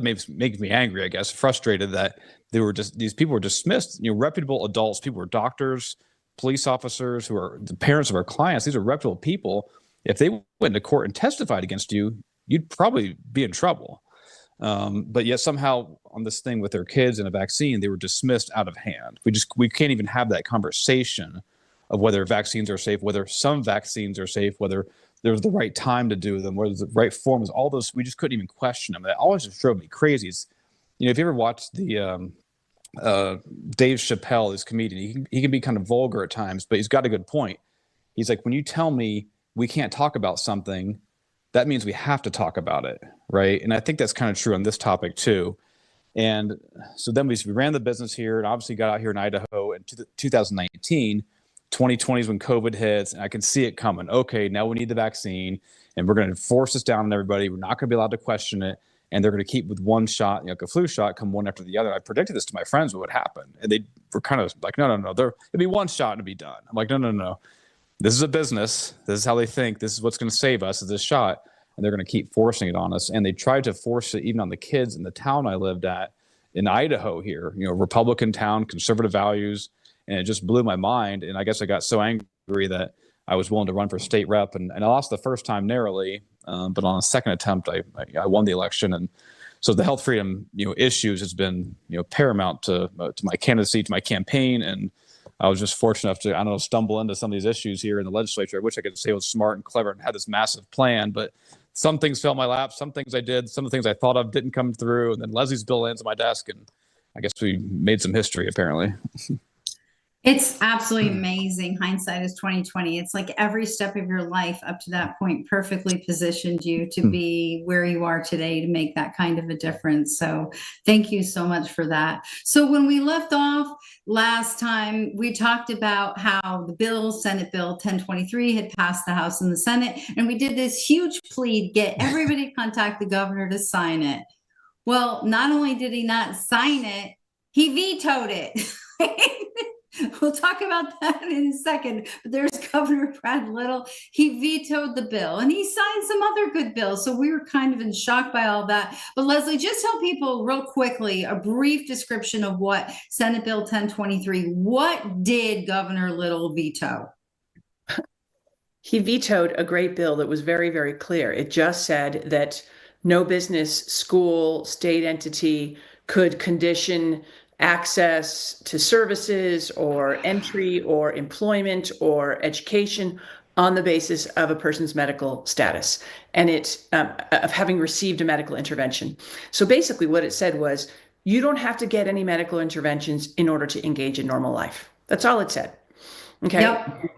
makes me angry, I guess, frustrated that these people were dismissed, reputable adults, people were doctors, police officers who are the parents of our clients. These are reputable people. If they went to court and testified against you, you'd probably be in trouble. But yet somehow on this thing with their kids and a vaccine, they were dismissed out of hand. We can't even have that conversation of whether vaccines are safe, whether some vaccines are safe, whether there's the right time to do them, whether the right form is, all those, we just couldn't even question them. That always just drove me crazy. If you ever watched the Dave Chappelle, this comedian, he can be kind of vulgar at times, but he's got a good point. He's like, when you tell me we can't talk about something, that means we have to talk about it, right? And I think that's kind of true on this topic too. And so then we ran the business here and obviously got out here in Idaho in 2019. 2020 is when COVID hits, and I can see it coming. Okay, now we need the vaccine, and we're going to force this down on everybody. We're not going to be allowed to question it, and they're going to keep with one shot, like a flu shot, come one after the other. I predicted this to my friends what would happen, and they were kind of like, no. It'd be one shot and it'd be done. I'm like, no. This is a business. This is how they think. This is what's going to save us, is this shot, and they're going to keep forcing it on us. And they tried to force it even on the kids in the town I lived at in Idaho here, Republican town, conservative values. And it just blew my mind. And I guess I got so angry that I was willing to run for state rep. And I lost the first time narrowly, but on a second attempt, I won the election. And so the health freedom, issues has been, paramount to my candidacy, to my campaign. And I was just fortunate enough to, I don't know, stumble into some of these issues here in the legislature. I wish I could say I was smart and clever and had this massive plan, but some things fell in my lap. Some things I did, some of the things I thought of didn't come through. And then Leslie's bill lands on my desk, and I guess we made some history apparently. It's absolutely amazing. Hindsight is 2020. It's like every step of your life up to that point perfectly positioned you to be where you are today to make that kind of a difference. So thank you so much for that. So when we left off last time, we talked about how the bill, Senate Bill 1023, had passed the House and the Senate, and we did this huge plea to get everybody to contact the governor to sign it. Well, not only did he not sign it, he vetoed it. We'll talk about that in a second. But there's Governor Brad Little. He vetoed the bill, and he signed some other good bills. So we were kind of in shock by all that. But Leslie, just tell people real quickly a brief description of what Senate Bill 1023. What did Governor Little veto? He vetoed a great bill that was very, very clear. It just said that no business, school, state entity could condition access to services or entry or employment or education on the basis of a person's medical status and of having received a medical intervention. So basically what it said was, you don't have to get any medical interventions in order to engage in normal life. That's all it said. Okay. Yep.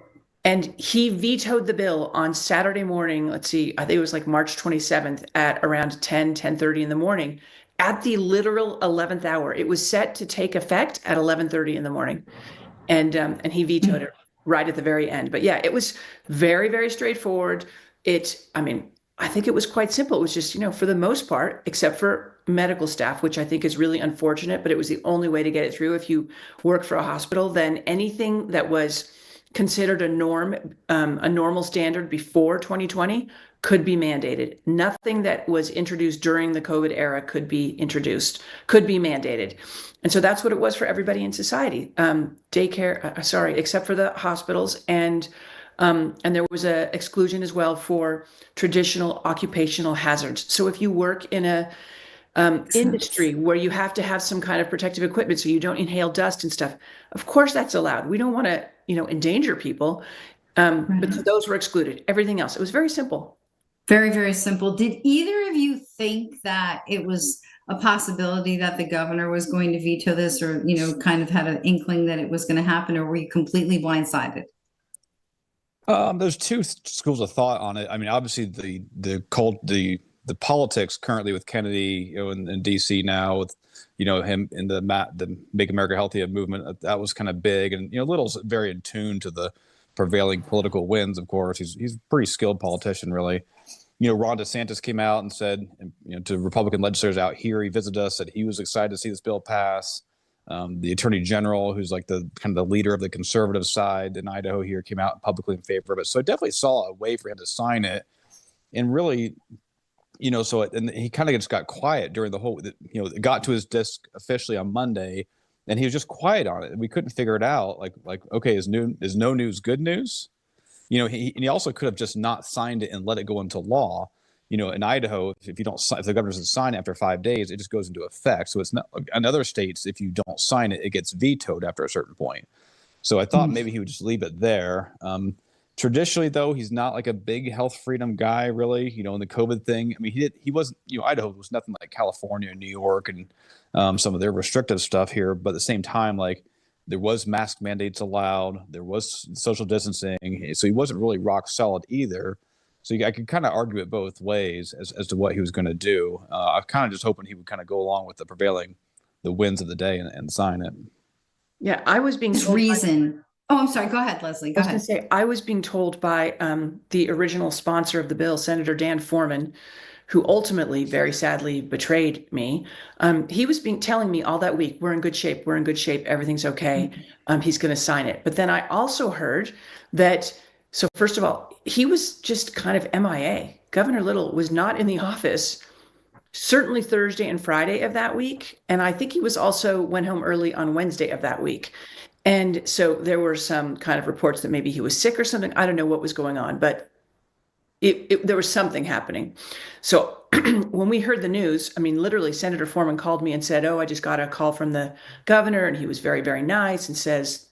And he vetoed the bill on Saturday morning. Let's see, I think it was like March 27th at around 10:30 in the morning. At the literal 11th hour. It was set to take effect at 11:30 in the morning. And he vetoed it right at the very end. But yeah, it was very, very straightforward. I think it was quite simple. It was just, for the most part, except for medical staff, which I think is really unfortunate, but it was the only way to get it through. If you work for a hospital, then anything that was considered a normal standard before 2020 could be mandated. Nothing that was introduced during the COVID era could be mandated. And so that's what it was for everybody in society. Except for the hospitals. And there was an exclusion as well for traditional occupational hazards. So if you work in a industry where you have to have some kind of protective equipment so you don't inhale dust and stuff, of course that's allowed. We don't want to, endanger people. But those were excluded. Everything else, it was very simple. Very, very simple. Did either of you think that it was a possibility that the governor was going to veto this, or, kind of had an inkling that it was going to happen, or were you completely blindsided? There's two schools of thought on it. I mean, obviously the politics currently with Kennedy, in DC now with, him in the Make America Healthy movement, that was kind of big, and Little's very in tune to the prevailing political winds. Of course, he's a pretty skilled politician, really. Ron DeSantis came out and said, to Republican legislators out here, he visited us, said he was excited to see this bill pass. The Attorney General, who's like the kind of the leader of the conservative side in Idaho here, came out publicly in favor of it. So I definitely saw a way for him to sign it, and really, and he kind of just got quiet during the whole. It got to his desk officially on Monday, and he was just quiet on it. We couldn't figure it out. Like, okay, is no news good news? He also could have just not signed it and let it go into law. In Idaho, if the governor doesn't sign it after 5 days, it just goes into effect. So it's not. In other states, if you don't sign it, it gets vetoed after a certain point. So I thought maybe he would just leave it there. Traditionally, though, he's not like a big health freedom guy, really. In the COVID thing, I mean, he wasn't. Idaho was nothing like California and New York and some of their restrictive stuff here. But at the same time, like, there was mask mandates allowed, there was social distancing, so he wasn't really rock solid either. So I could kind of argue it both ways as to what he was going to do. I was kind of just hoping he would kind of go along with the winds of the day and sign it. Yeah, I was being told Oh, I'm sorry. Go ahead, Leslie. Go ahead. I was being told by the original sponsor of the bill, Senator Dan Foreman, who ultimately, very sadly, betrayed me. He was telling me all that week, we're in good shape, everything's okay. He's going to sign it. But then I also heard that, so first of all, he was just kind of MIA. Governor Little was not in the office, certainly Thursday and Friday of that week. And I think he was also went home early on Wednesday of that week. And so there were some kind of reports that maybe he was sick or something. I don't know what was going on, but there was something happening. So when we heard the news, I mean, literally Senator Foreman called me and said, I just got a call from the governor, and he was very, very nice, and says,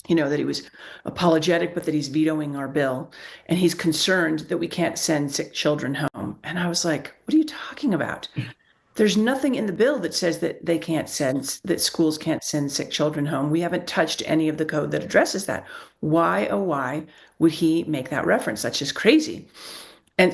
that he was apologetic, but that he's vetoing our bill. And he's concerned that we can't send sick children home. And I was like, what are you talking about? There's nothing in the bill that says that that schools can't send sick children home. We haven't touched any of the code that addresses that. Why, oh, why would he make that reference? That's just crazy. And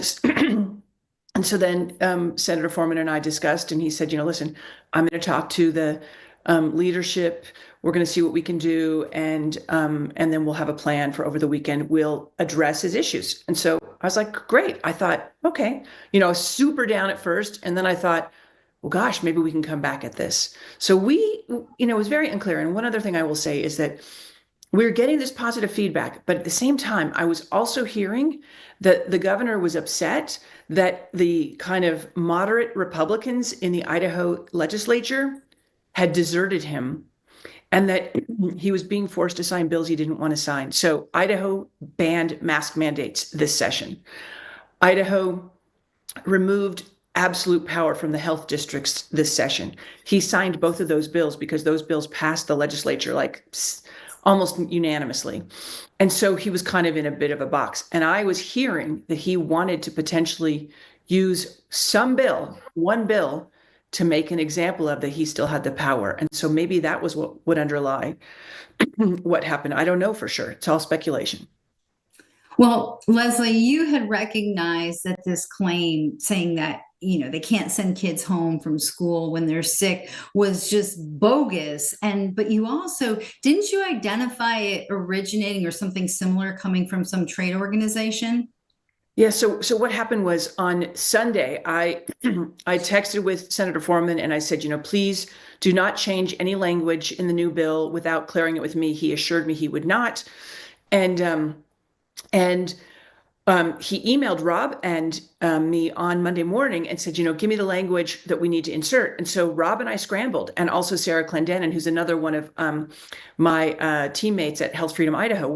and so then Senator Foreman and I discussed, and he said, listen, I'm going to talk to the leadership. We're going to see what we can do, and then we'll have a plan for over the weekend. We'll address his issues. And so I was like, great. I thought, okay, I was super down at first, and then I thought, well, gosh, maybe we can come back at this. So it was very unclear. And one other thing I will say is that we're getting this positive feedback, but at the same time, I was also hearing that the governor was upset that the kind of moderate Republicans in the Idaho legislature had deserted him, and that he was being forced to sign bills he didn't want to sign. So Idaho banned mask mandates this session. Idaho removed absolute power from the health districts this session. He signed both of those bills because those bills passed the legislature almost unanimously. And so he was kind of in a bit of a box. And I was hearing that he wanted to potentially use one bill, to make an example of that he still had the power. And so maybe that was what would underlie what happened. I don't know for sure. It's all speculation. Well, Leslie, you had recognized that this claim saying that, they can't send kids home from school when they're sick was just bogus. But you also, didn't you identify it originating or something similar coming from some trade organization? Yeah. So what happened was on Sunday, I texted with Senator Foreman and I said, please do not change any language in the new bill without clearing it with me. He assured me he would not. And he emailed Rob and me on Monday morning and said, give me the language that we need to insert. And so Rob and I scrambled, and also Sarah Clendenin, who's another one of my teammates at Health Freedom Idaho.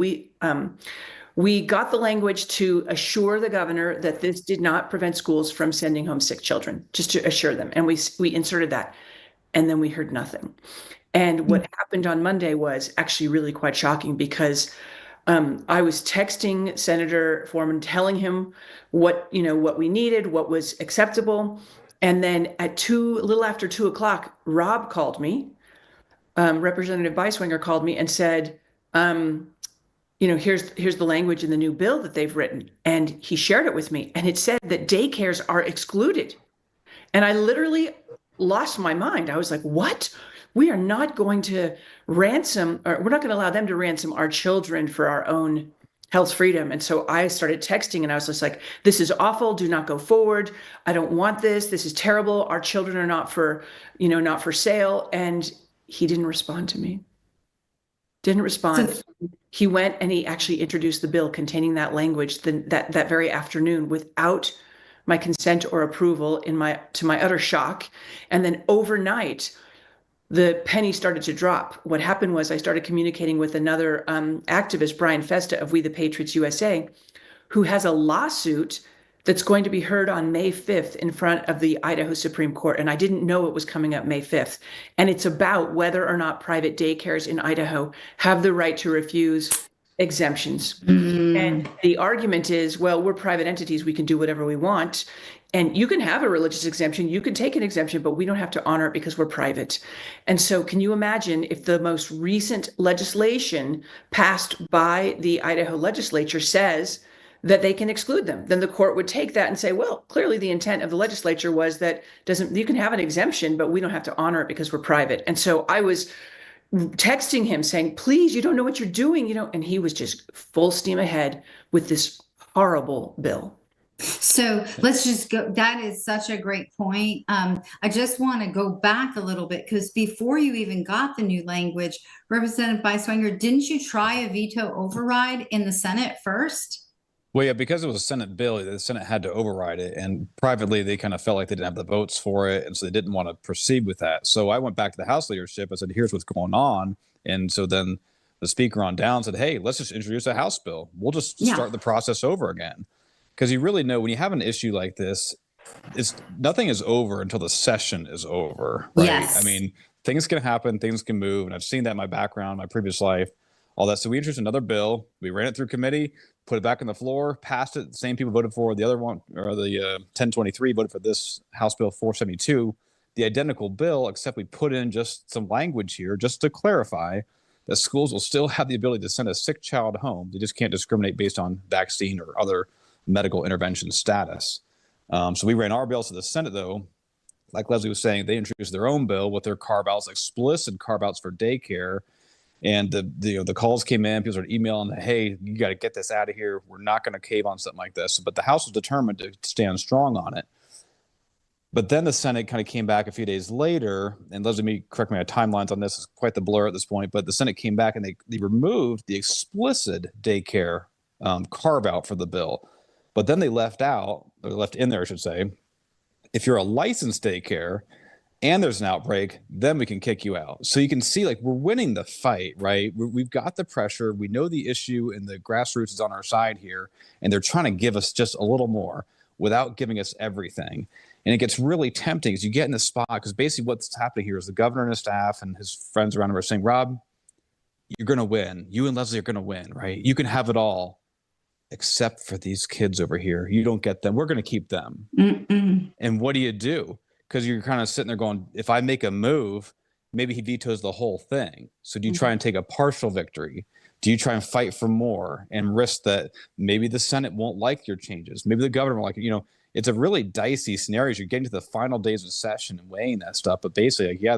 We got the language to assure the governor that this did not prevent schools from sending home sick children, just to assure them. And we inserted that, and then we heard nothing. And what happened on Monday was actually really quite shocking, because I was texting Senator Foreman, telling him what we needed, what was acceptable. And then at a little after 2:00, Rob called me, Representative Beiswenger called me and said, here's the language in the new bill that they've written. And he shared it with me, and it said that daycares are excluded. And I literally lost my mind. I was like, what? We are not going to ransom, or we're not going to allow them to ransom our children for our own health freedom. And so I started texting, and I was just like, this is awful. Do not go forward. I don't want this. This is terrible. Our children are not for sale. And he didn't respond to me. Didn't respond. He went and he actually introduced the bill containing that language that very afternoon without my consent or approval, to my utter shock. And then overnight, the penny started to drop. What happened was I started communicating with another activist, Brian Festa of We the Patriots USA, who has a lawsuit that's going to be heard on May 5th in front of the Idaho Supreme Court. And I didn't know it was coming up May 5th. And it's about whether or not private daycares in Idaho have the right to refuse exemptions. And the argument is, well, we're private entities. We can do whatever we want. And you can have a religious exemption. You can take an exemption, but we don't have to honor it because we're private. And so can you imagine if the most recent legislation passed by the Idaho legislature says that they can exclude them? Then the court would take that and say, well, clearly the intent of the legislature was that you can have an exemption, but we don't have to honor it because we're private. And so I was texting him saying, please, you don't know what you're doing, and he was just full steam ahead with this horrible bill. So let's just go. That is such a great point. I just want to go back a little bit, because before you even got the new language, Representative Beiswenger, didn't you try a veto override in the Senate first? Well, yeah, because it was a Senate bill, the Senate had to override it. And privately, they kind of felt like they didn't have the votes for it. And so they didn't want to proceed with that. So I went back to the House leadership. I said, here's what's going on. And so then the speaker on down said, hey, let's just introduce a House bill. We'll just start the process over again. Because you really know when you have an issue like this, nothing is over until the session is over. Right? Yes. I mean, things can happen, things can move. And I've seen that in my background, my previous life. all that. So we introduced another bill. We ran it through committee, put it back on the floor, passed it. The same people voted for the other one, or the 1023 voted for this House Bill 472, the identical bill, except we put in just some language here just to clarify that schools will still have the ability to send a sick child home. They just can't discriminate based on vaccine or other medical intervention status. So we ran our bills to the Senate, though. Like Leslie was saying, they introduced their own bill with their carve-outs, explicit carve-outs for daycare. And the calls came in, people started emailing, hey, you got to get this out of here. We're not going to cave on something like this. But the House was determined to stand strong on it. But then the Senate kind of came back a few days later, and Leslie, correct me on timelines on this, is quite the blur at this point, but the Senate came back and they removed the explicit daycare carve-out for the bill. But then they left in there, I should say, if you're a licensed daycare and there's an outbreak, then we can kick you out. So you can see, like, we're winning the fight, right? We've got the pressure. We know the issue, and the grassroots is on our side here, and they're trying to give us just a little more without giving us everything. And it gets really tempting as you get in the spot, because basically what's happening here is the governor and his staff and his friends around him are saying, Rob, you're going to win. You and Leslie are going to win, right? You can have it all except for these kids over here. You don't get them. We're going to keep them. Mm-mm. And what do? Because you're kind of sitting there going, if I make a move, maybe he vetoes the whole thing. So do you try and take a partial victory? Do you try and fight for more and risk that maybe the Senate won't like your changes? Maybe the governor won't like it. You know, it's a really dicey scenario as you're getting to the final days of session and weighing that stuff. But basically, like, yeah,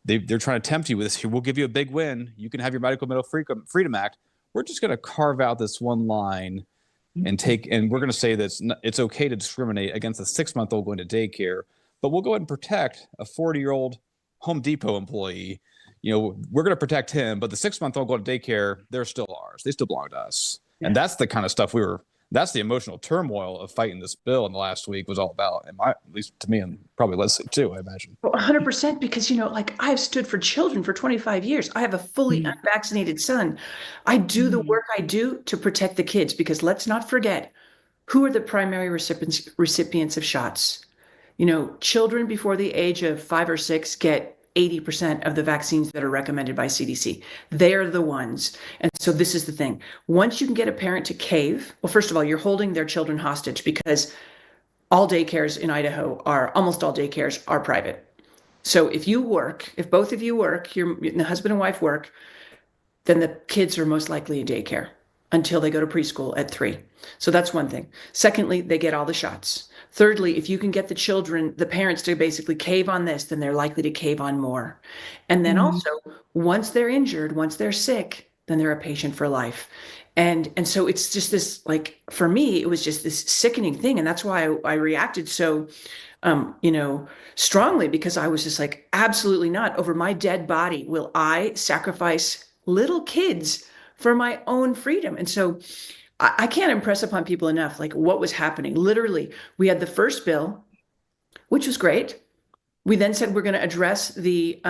they're trying to tempt you with this. We'll give you a big win. You can have your Medical Middle Freedom Act. We're just going to carve out this one line and we're going to say that it's okay to discriminate against a 6-month-old going to daycare, but we'll go ahead and protect a 40-year-old Home Depot employee. You know, we're going to protect him, but the 6-month-old going to daycare, they're still ours. They still belong to us. Yeah. And that's the kind of stuff that's the emotional turmoil of fighting this bill in the last week was all about, at least to me, and probably Leslie too, I imagine. Well, 100%, because, you know, like, I've stood for children for 25 years. I have a fully unvaccinated son. I do the work I do to protect the kids, because let's not forget, who are the primary recipients of shots? You know, children before the age of 5 or 6 get 80% of the vaccines that are recommended by CDC. They're the ones. And so this is the thing. Once you can get a parent to cave, well, first of all, you're holding their children hostage, because almost all daycares are private. So if both of you work, the husband and wife work, then the kids are most likely in daycare until they go to preschool at 3. So that's one thing. Secondly, they get all the shots. Thirdly, if you can get the parents to basically cave on this, then they're likely to cave on more. And then also, once they're injured, once they're sick, then they're a patient for life. And so it's just this, like, for me, it was just this sickening thing. And that's why I reacted so, strongly, because I was just like, absolutely not. Over my dead body will I sacrifice little kids for my own freedom. And so I can't impress upon people enough, like, what was happening. Literally, we had the first bill, which was great. We then said we're going to address the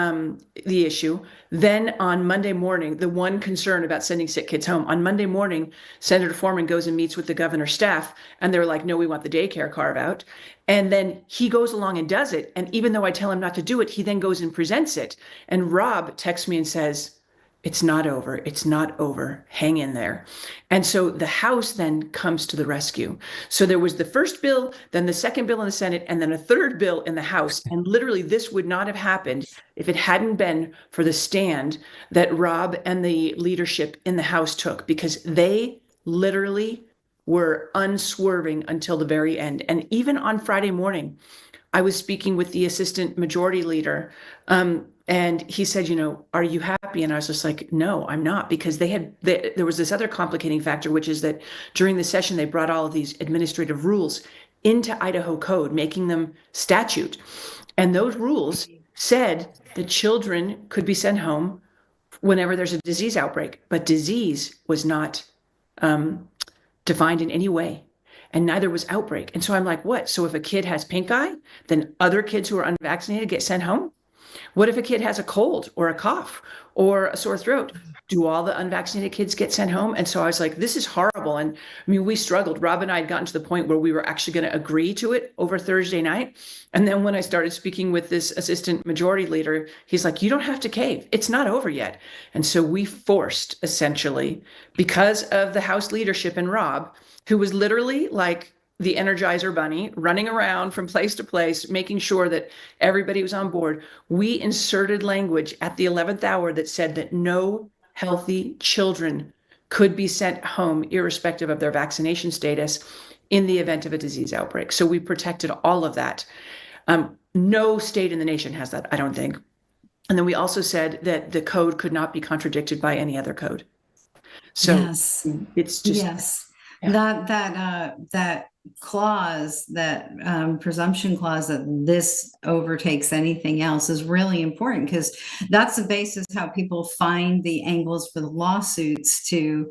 issue. Then on Monday morning, the one concern about sending sick kids home, on Monday morning, Senator Foreman goes and meets with the governor's staff, and they're like, no, we want the daycare carve out. And then he goes along and does it. And even though I tell him not to do it, he then goes and presents it. And Rob texts me and says, it's not over. It's not over. Hang in there. And so the House then comes to the rescue. So there was the first bill, then the second bill in the Senate, and then a third bill in the House. And literally, this would not have happened if it hadn't been for the stand that Rob and the leadership in the House took, because they literally were unswerving until the very end. And even on Friday morning, I was speaking with the assistant majority leader, and he said, are you happy? And I was just like, no, I'm not, because there was this other complicating factor, which is that during the session, they brought all of these administrative rules into Idaho code, making them statute. And those rules said that children could be sent home whenever there's a disease outbreak, but disease was not defined in any way. And neither was outbreak. And so I'm like, what? So if a kid has pink eye, then other kids who are unvaccinated get sent home? What if a kid has a cold or a cough or a sore throat? Do all the unvaccinated kids get sent home? And so I was like, this is horrible. And I mean, we struggled. Rob and I had gotten to the point where we were actually going to agree to it over Thursday night. And then when I started speaking with this assistant majority leader, he's like, you don't have to cave. It's not over yet. And so we forced, essentially, because of the House leadership and Rob, who was literally like the Energizer Bunny running around from place to place, making sure that everybody was on board. We inserted language at the 11th hour that said that no healthy children could be sent home irrespective of their vaccination status in the event of a disease outbreak. So we protected all of that. No state in the nation has that, I don't think. And then we also said that the code could not be contradicted by any other code. So yes, it's just that clause, that presumption clause that this overtakes anything else is really important, because that's the basis how people find the angles for the lawsuits to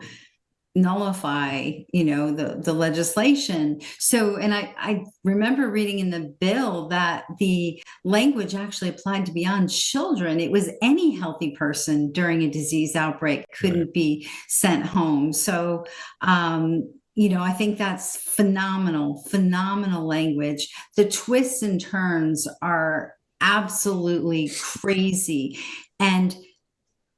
nullify, the legislation. So, and I remember reading in the bill that the language actually applied to beyond children. It was any healthy person during a disease outbreak couldn't be sent home. So, I think that's phenomenal language. The twists and turns are absolutely crazy. And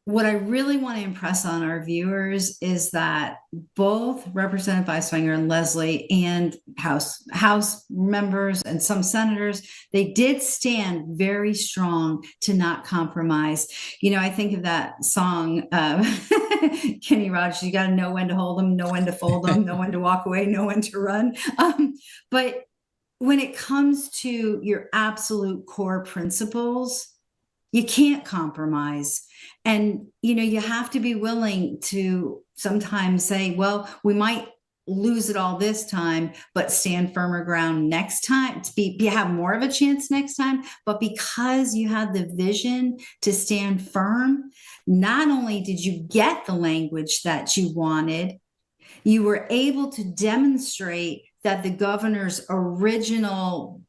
what I really want to impress on our viewers is that both Representative Beiswenger and Leslie and House members and some senators, they did stand very strong to not compromise. I think of that song, Kenny Rogers, you got to know when to hold them, know when to fold them, know when to walk away, know when to run. But when it comes to your absolute core principles, you can't compromise. And, you have to be willing to sometimes say, well, we might lose it all this time, but stand firmer ground next time, you have more of a chance next time. But because you had the vision to stand firm, not only did you get the language that you wanted, you were able to demonstrate that the governor's original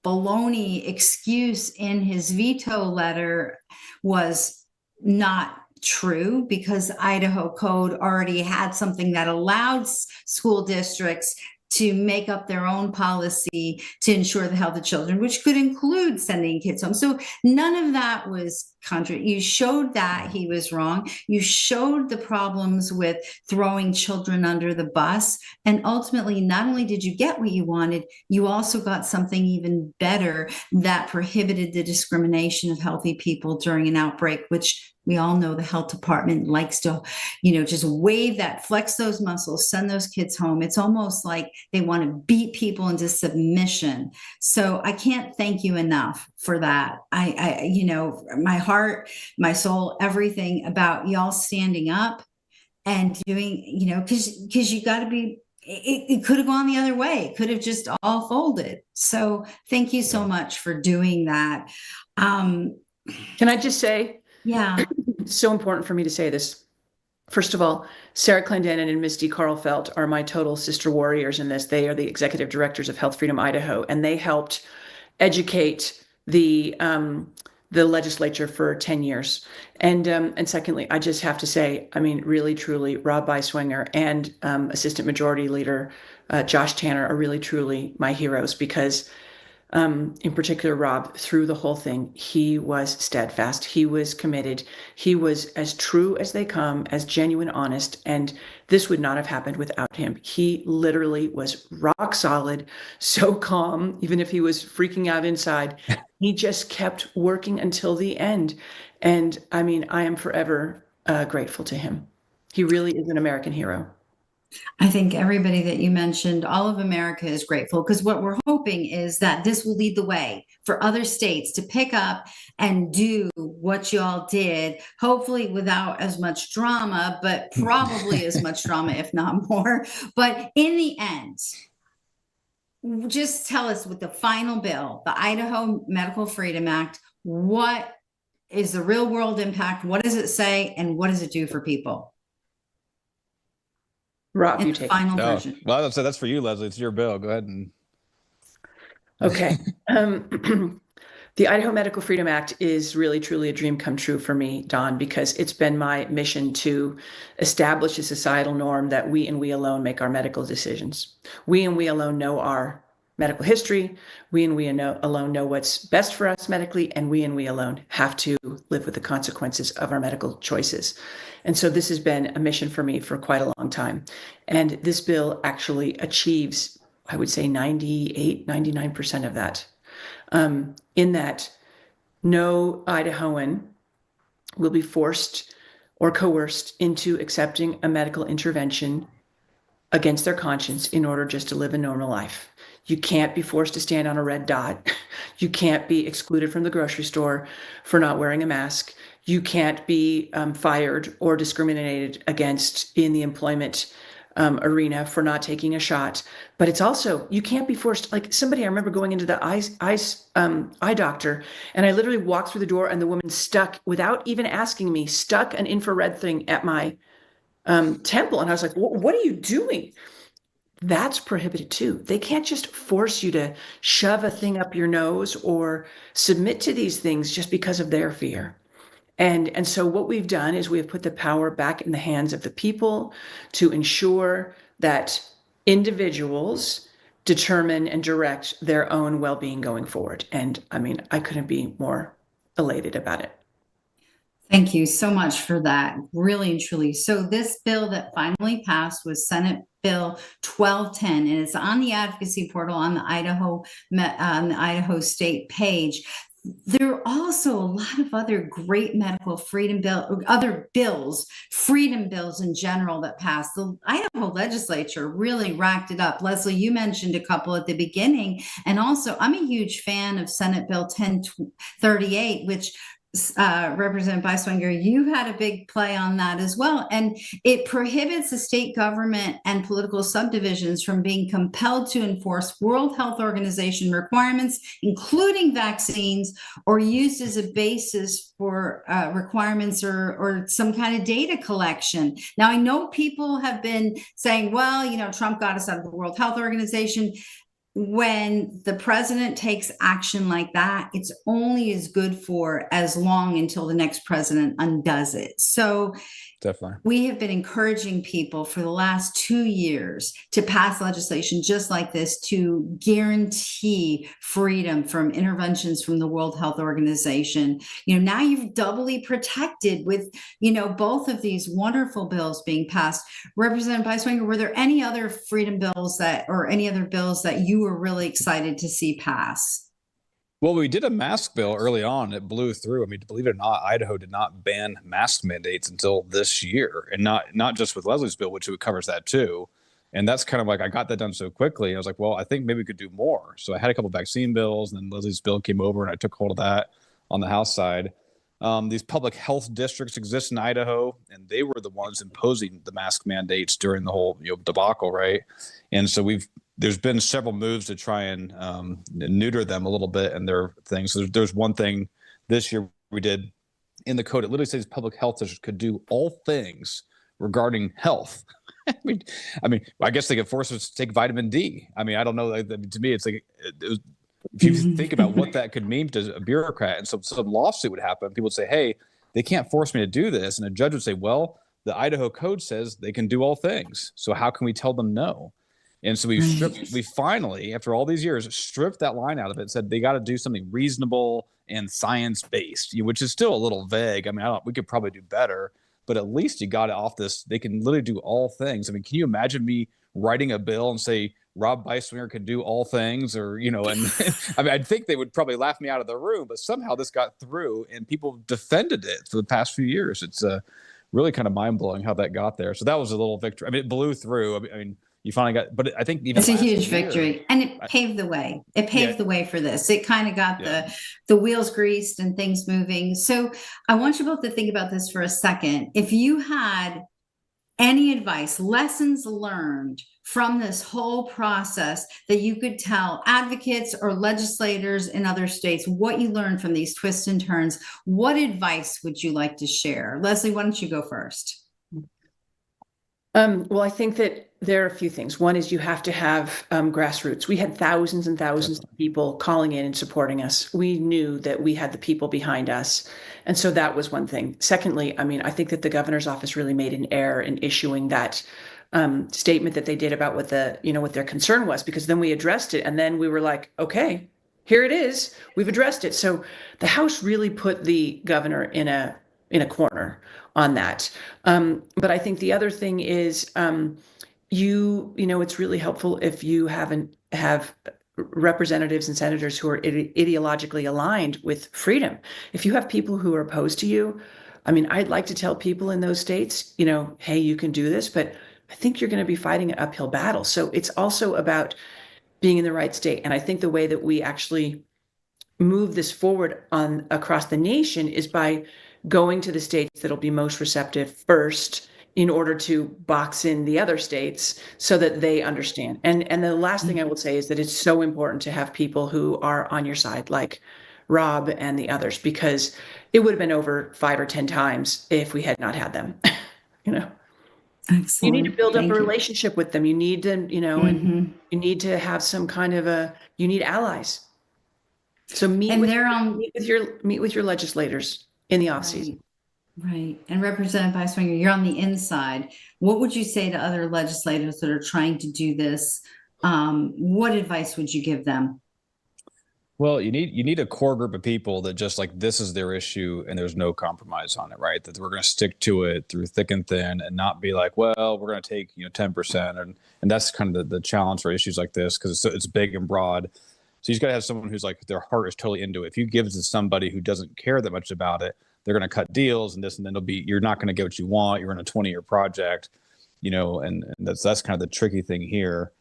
baloney excuse in his veto letter was not true, because Idaho code already had something that allowed school districts to make up their own policy to ensure the health of children, which could include sending kids home. So none of that was contrary. You showed that he was wrong. You showed the problems with throwing children under the bus. And ultimately, not only did you get what you wanted, you also got something even better that prohibited the discrimination of healthy people during an outbreak, which we all know the health department likes to, just wave that, flex those muscles, send those kids home. It's almost like they want to beat people into submission. So I can't thank you enough for that. My heart, my soul, everything about y'all standing up and doing, because you got to be, it could have gone the other way. It could have just all folded. So thank you so much for doing that. Can I just say, yeah, it's so important for me to say this. First of all, Sarah Clendenin and Misty Carlfelt are my total sister warriors in this. They are the executive directors of Health Freedom Idaho, and they helped educate the legislature for 10 years. And secondly, I just have to say, really, truly, Rob Beiswenger and Assistant Majority Leader Josh Tanner are really, truly my heroes, because in particular, Rob, through the whole thing, he was steadfast. He was committed. He was as true as they come, as genuine, honest. And this would not have happened without him. He literally was rock solid, so calm, even if he was freaking out inside. He just kept working until the end. And I am forever grateful to him. He really is an American hero. I think everybody that you mentioned, all of America is grateful, because what we're hoping is that this will lead the way for other states to pick up and do what you all did, hopefully without as much drama, but probably as much drama, if not more. But in the end, just tell us with the final bill, the Idaho Medical Freedom Act, what is the real world impact? What does it say? And what does it do for people? Rob, you take final version. Well, that's for you, Leslie. It's your bill. Go ahead and. Okay. The Idaho Medical Freedom Act is really, truly a dream come true for me, Don, because it's been my mission to establish a societal norm that we and we alone make our medical decisions. We and we alone know our medical history. We and we alone know what's best for us medically, and we alone have to live with the consequences of our medical choices. And so this has been a mission for me for quite a long time. And this bill actually achieves, I would say, 98, 99% of that. In that no Idahoan will be forced or coerced into accepting a medical intervention against their conscience in order just to live a normal life. You can't be forced to stand on a red dot. You can't be excluded from the grocery store for not wearing a mask. You can't be fired or discriminated against in the employment arena for not taking a shot. But it's also, you can't be forced, like somebody, I remember going into the eye doctor, and I literally walked through the door and the woman stuck, without even asking me, stuck an infrared thing at my temple. And I was like, what are you doing? That's prohibited too. They can't just force you to shove a thing up your nose or submit to these things just because of their fear. And so what we've done is we have put the power back in the hands of the people to ensure that individuals determine and direct their own well-being going forward. And I mean, I couldn't be more elated about it. Thank you so much for that, really and truly. So this bill that finally passed was Senate Bill 1210, and it's on the advocacy portal on the Idaho State page. There are also a lot of other great medical freedom other bills, freedom bills in general that passed. The Idaho legislature really racked it up. Leslie, you mentioned a couple at the beginning, and also I'm a huge fan of Senate Bill 1038, which Representative Beiswenger, you had a big play on that as well. And it prohibits the state government and political subdivisions from being compelled to enforce World Health Organization requirements, including vaccines, or used as a basis for requirements or some kind of data collection. Now, I know people have been saying, well, you know, Trump got us out of the World Health Organization. When the president takes action like that, it's only as good for as long until the next president undoes it. So Definitely. We have been encouraging people for the last 2 years to pass legislation just like this to guarantee freedom from interventions from the World Health Organization. You know, now you've doubly protected with, you know, both of these wonderful bills being passed. Representative Beiswenger, were there any other freedom bills or any other bills that you were really excited to see pass? Well, we did a mask bill early on. It blew through. I mean, believe it or not, Idaho did not ban mask mandates until this year, and not just with Leslie's bill, which covers that too. And that's kind of like, I got that done so quickly. I was like, well, I think maybe we could do more. So I had a couple of vaccine bills, and then Leslie's bill came over, and I took hold of that on the House side. These public health districts exist in Idaho, and they were the ones imposing the mask mandates during the whole debacle, right? And so there's been several moves to try and neuter them a little bit and their things. So there's one thing this year we did in the code. It literally says public health districts could do all things regarding health. I mean, I guess they could force us to take vitamin D. I mean, I don't know. To me, it's like, if you think about what that could mean to a bureaucrat, and some lawsuit would happen, people would say, hey, they can't force me to do this. And a judge would say, well, the Idaho code says they can do all things. So how can we tell them no? And so we finally, after all these years, stripped that line out of it and said they got to do something reasonable and science-based, which is still a little vague. I mean, we could probably do better, but at least you got it off this. They can literally do all things. I mean, can you imagine me writing a bill and say Rob Beiswenger can do all things, or, and I mean, I'd think they would probably laugh me out of the room, but somehow this got through and people defended it for the past few years. It's really kind of mind-blowing how that got there. So that was a little victory. I mean, it blew through. I mean, you finally got, but I think even it's a huge victory, and it paved the way. It paved the way for this. It kind of got the wheels greased and things moving. So I want you both to think about this for a second. If you had any advice, lessons learned from this whole process that you could tell advocates or legislators in other states, what you learned from these twists and turns, what advice would you like to share? Leslie, why don't you go first? Well, I think that there are a few things. One is you have to have grassroots. We had thousands and thousands of people calling in and supporting us. We knew that we had the people behind us. And so that was one thing. Secondly, I mean, I think that the governor's office really made an error in issuing that statement that they did about what what their concern was, because then we addressed it. And then we were like, okay, here it is. We've addressed it. So the House really put the governor in a corner on that. But I think the other thing is, it's really helpful if you have representatives and senators who are ideologically aligned with freedom. If you have people who are opposed to you, I mean, I'd like to tell people in those states, hey, you can do this, but I think you're going to be fighting an uphill battle. So it's also about being in the right state. And I think the way that we actually move this forward across the nation is by going to the states that'll be most receptive first, in order to box in the other states so that they understand. And the last thing I will say is that it's so important to have people who are on your side, like Rob and the others, because it would have been over 5 or 10 times if we had not had them. Excellent. You need to build up a relationship with them. You need to, and you need to have some kind of you need allies. So meet with your legislators in the off season. Right. And Representative Beiswenger, you're on the inside. What would you say to other legislators that are trying to do this? What advice would you give them? Well, you need a core group of people that just like, this is their issue and there's no compromise on it, right? That we're going to stick to it through thick and thin and not be like, well, we're going to take 10%, and that's kind of the challenge for issues like this, because it's big and broad. So you just got to have someone who's like, their heart is totally into it. If you give it to somebody who doesn't care that much about it, they're going to cut deals and this, and then you're not going to get what you want. You're in a 20-year project, and that's kind of the tricky thing here.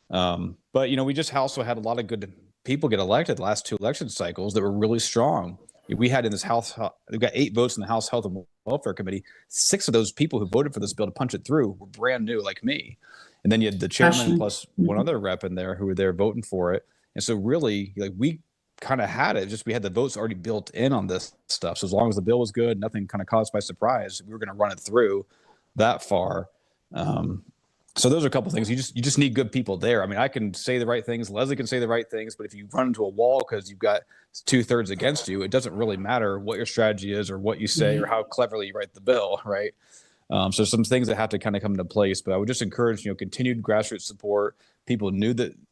But we just also had a lot of good people get elected the last 2 election cycles that were really strong. We had in this House, we've got 8 votes in the House Health and Welfare Committee. 6 of those people who voted for this bill to punch it through were brand new, like me. And then you had the chairman plus one other rep in there who were there voting for it. And so really, we kind of had it, just we had the votes already built in on this stuff. So as long as the bill was good, nothing kind of caught us by surprise, we were going to run it through that far. So those are a couple of things. You just need good people there. I mean, I can say the right things, Leslie can say the right things, but if you run into a wall because you've got 2/3 against you, it doesn't really matter what your strategy is or what you say or how cleverly you write the bill, right? So some things that have to kind of come into place, but I would just encourage, continued grassroots support. People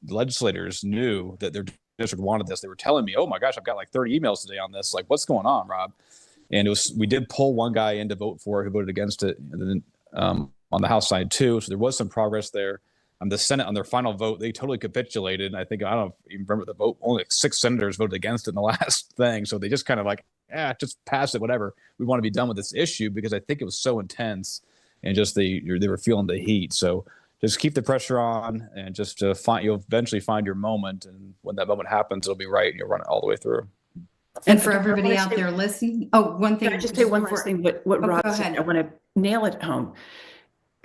legislators knew that their district wanted this. They were telling me, oh my gosh, I've got like 30 emails today on this. Like, what's going on, Rob? And we did pull one guy in to vote for it who voted against it. And then, on the House side too. So there was some progress there. The Senate, on their final vote, they totally capitulated. And I don't even remember the vote. Only like 6 senators voted against it in the last thing. So they just kind of like, just pass it, whatever. We want to be done with this issue, because I think it was so intense and just they were feeling the heat. So just keep the pressure on, and just you'll eventually find your moment. And when that moment happens, it'll be right, and you'll run it all the way through. And for everybody out there listening, one thing. Can I just say one last thing? What Rob said, I want to nail it home.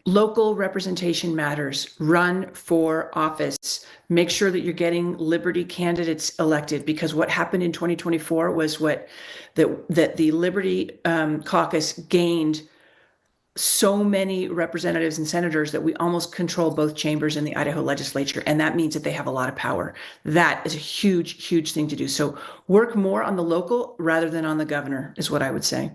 Local representation matters. Run for office. Make sure that you're getting Liberty candidates elected, because what happened in 2024 was that the Liberty caucus gained so many representatives and senators that we almost control both chambers in the Idaho legislature. And that means that they have a lot of power. That is a huge, huge thing to do. So work more on the local rather than on the governor is what I would say.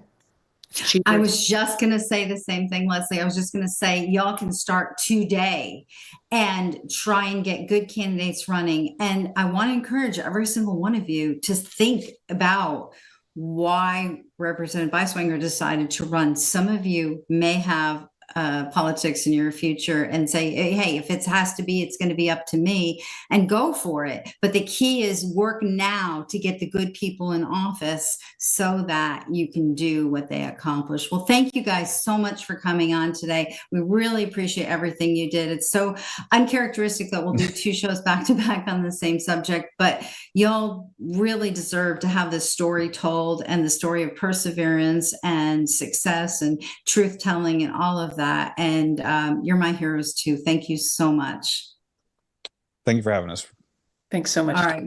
I was just going to say the same thing, Leslie. I was just going to say, y'all can start today and try and get good candidates running. And I want to encourage every single one of you to think about why Representative Beiswenger decided to run. Some of you may have politics in your future and say, hey, if it has to be, it's going to be up to me, and go for it. But the key is work now to get the good people in office so that you can do what they accomplish. Well, thank you guys so much for coming on today. We really appreciate everything you did. It's so uncharacteristic that we'll do 2 shows back to back on the same subject, but y'all really deserve to have this story told, and the story of perseverance and success and truth telling and all of that. And you're my heroes too. Thank you so much. Thank you for having us. Thanks so much. All right.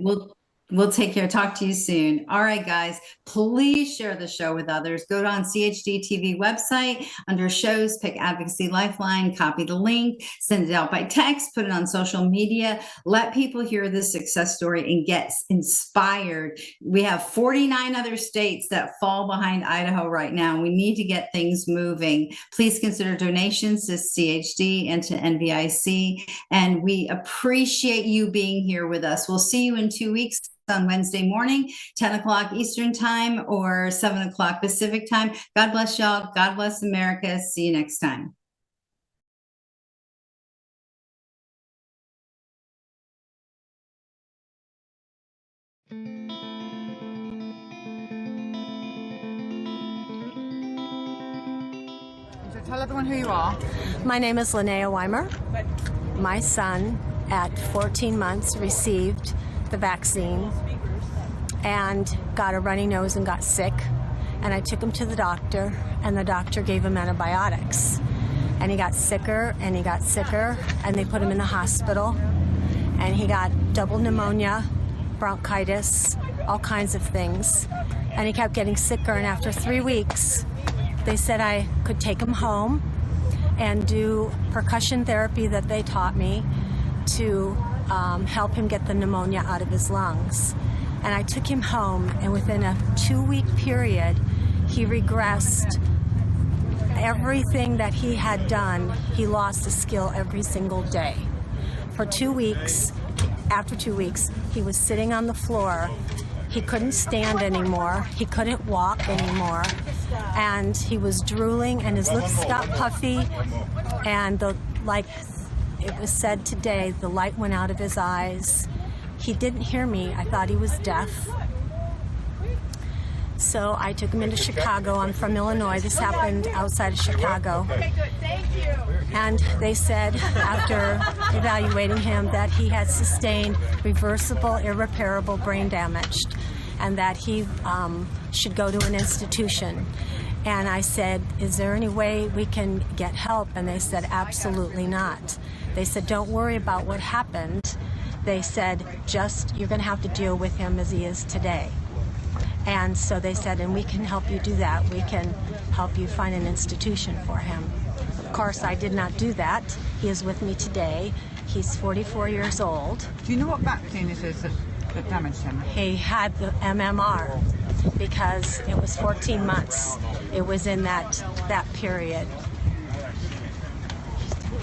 We'll take care. Talk to you soon. All right, guys, please share the show with others. Go on CHD TV website under shows, pick Advocacy Lifeline, copy the link, send it out by text, put it on social media. Let people hear this success story and get inspired. We have 49 other states that fall behind Idaho right now. We need to get things moving. Please consider donations to CHD and to NVIC. And we appreciate you being here with us. We'll see you in 2 weeks on Wednesday morning, 10 o'clock Eastern time or 7 o'clock Pacific time. God bless y'all. God bless America. See you next time. So tell everyone who you are. My name is Linnea Weimer. My son, at 14 months, received the vaccine and got a runny nose and got sick. And I took him to the doctor, and the doctor gave him antibiotics. And he got sicker, and he got sicker, and they put him in the hospital. And he got double pneumonia, bronchitis, all kinds of things. And he kept getting sicker, and after 3 weeks, they said I could take him home and do percussion therapy that they taught me to help him get the pneumonia out of his lungs. And I took him home, and within a 2-week period, he regressed. Everything that he had done, he lost a skill every single day. For 2 weeks, after 2 weeks, he was sitting on the floor. He couldn't stand anymore. He couldn't walk anymore. And he was drooling, and his lips got puffy, and it was said today, the light went out of his eyes. He didn't hear me. I thought he was deaf. So I took him into Chicago. I'm from Illinois. This happened outside of Chicago. And they said, after evaluating him, that he had sustained reversible, irreparable brain damage, and that he should go to an institution. And I said, is there any way we can get help? And they said, absolutely not. They said, don't worry about what happened. They said, you're going to have to deal with him as he is today. And so they said, and we can help you do that. We can help you find an institution for him. Of course, I did not do that. He is with me today. He's 44 years old. Do you know what vaccine it is that damaged him? He had the MMR because it was 14 months. It was in that period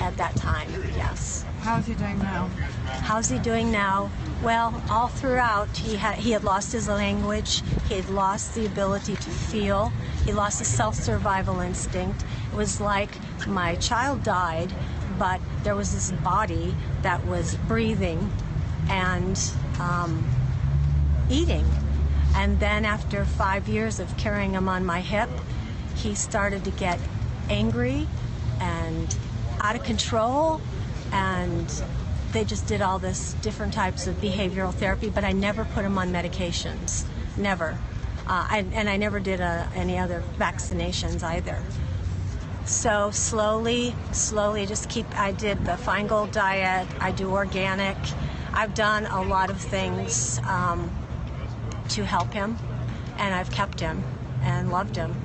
at that time, yes. How's he doing now? How's he doing now? Well, all throughout, he had lost his language. He had lost the ability to feel. He lost his self-survival instinct. It was like my child died, but there was this body that was breathing and eating. And then after 5 years of carrying him on my hip, he started to get angry and out of control, and they just did all this different types of behavioral therapy, but I never put him on medications, never. And I never did any other vaccinations either. So slowly, I did the Feingold diet, I do organic. I've done a lot of things to help him, and I've kept him and loved him.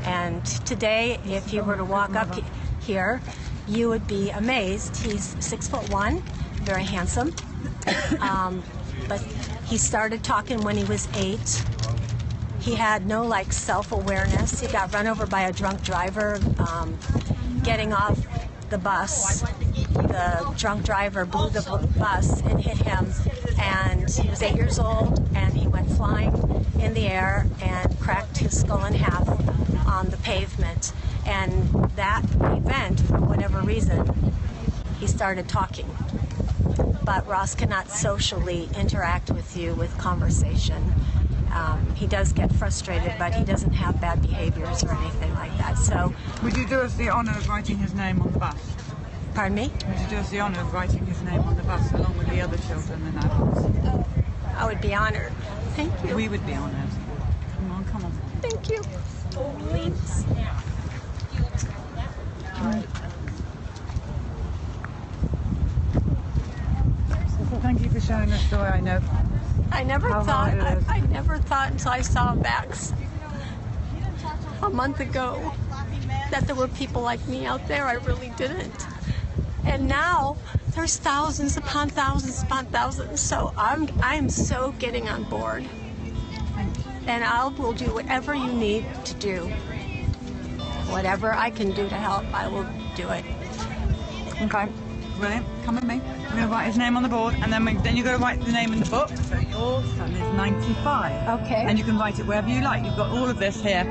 And today, if you were to walk up here, you would be amazed. He's 6'1", very handsome. But he started talking when he was 8. He had no self-awareness. He got run over by a drunk driver getting off the bus. The drunk driver blew the bus and hit him, and he was 8 years old, and he went flying in the air and cracked his skull in half on the pavement. And that event, for whatever reason, he started talking. But Ross cannot socially interact with you with conversation. He does get frustrated, but he doesn't have bad behaviors or anything like that. So, would you do us the honour of writing his name on the bus? Pardon me? Would you do us the honour of writing his name on the bus along with the other children and adults? I would be honored. Thank you. We would be honoured. Come on. Thank you. Please. Thank you for sharing the story. I know I never thought until I saw Max a month ago that there were people like me out there. I really didn't. And now there's thousands upon thousands upon thousands. So I'm so getting on board. And I will do whatever you need to do. Whatever I can do to help, I will do it. Okay, brilliant. Come with me. We're going to write his name on the board, and then you've got to write the name in the book. So your son is 95. Okay. And you can write it wherever you like. You've got all of this here.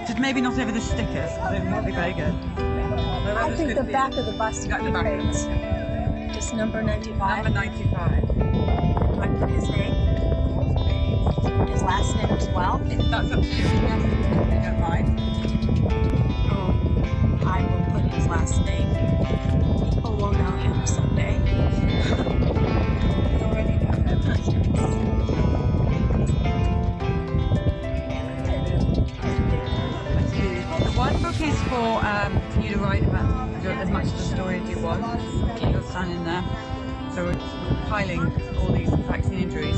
Just maybe not over the stickers. They would be very good. I think the back of the bus would be great. Just number 95. Number 95. Do I put his name? His last name as well? That's up to you. Yes, if you don't mind. I will put his last name. People will know him someday. Already know The one book is for you to write about as much of the story as you want. Keep your son in there. So we're compiling all these vaccine injuries.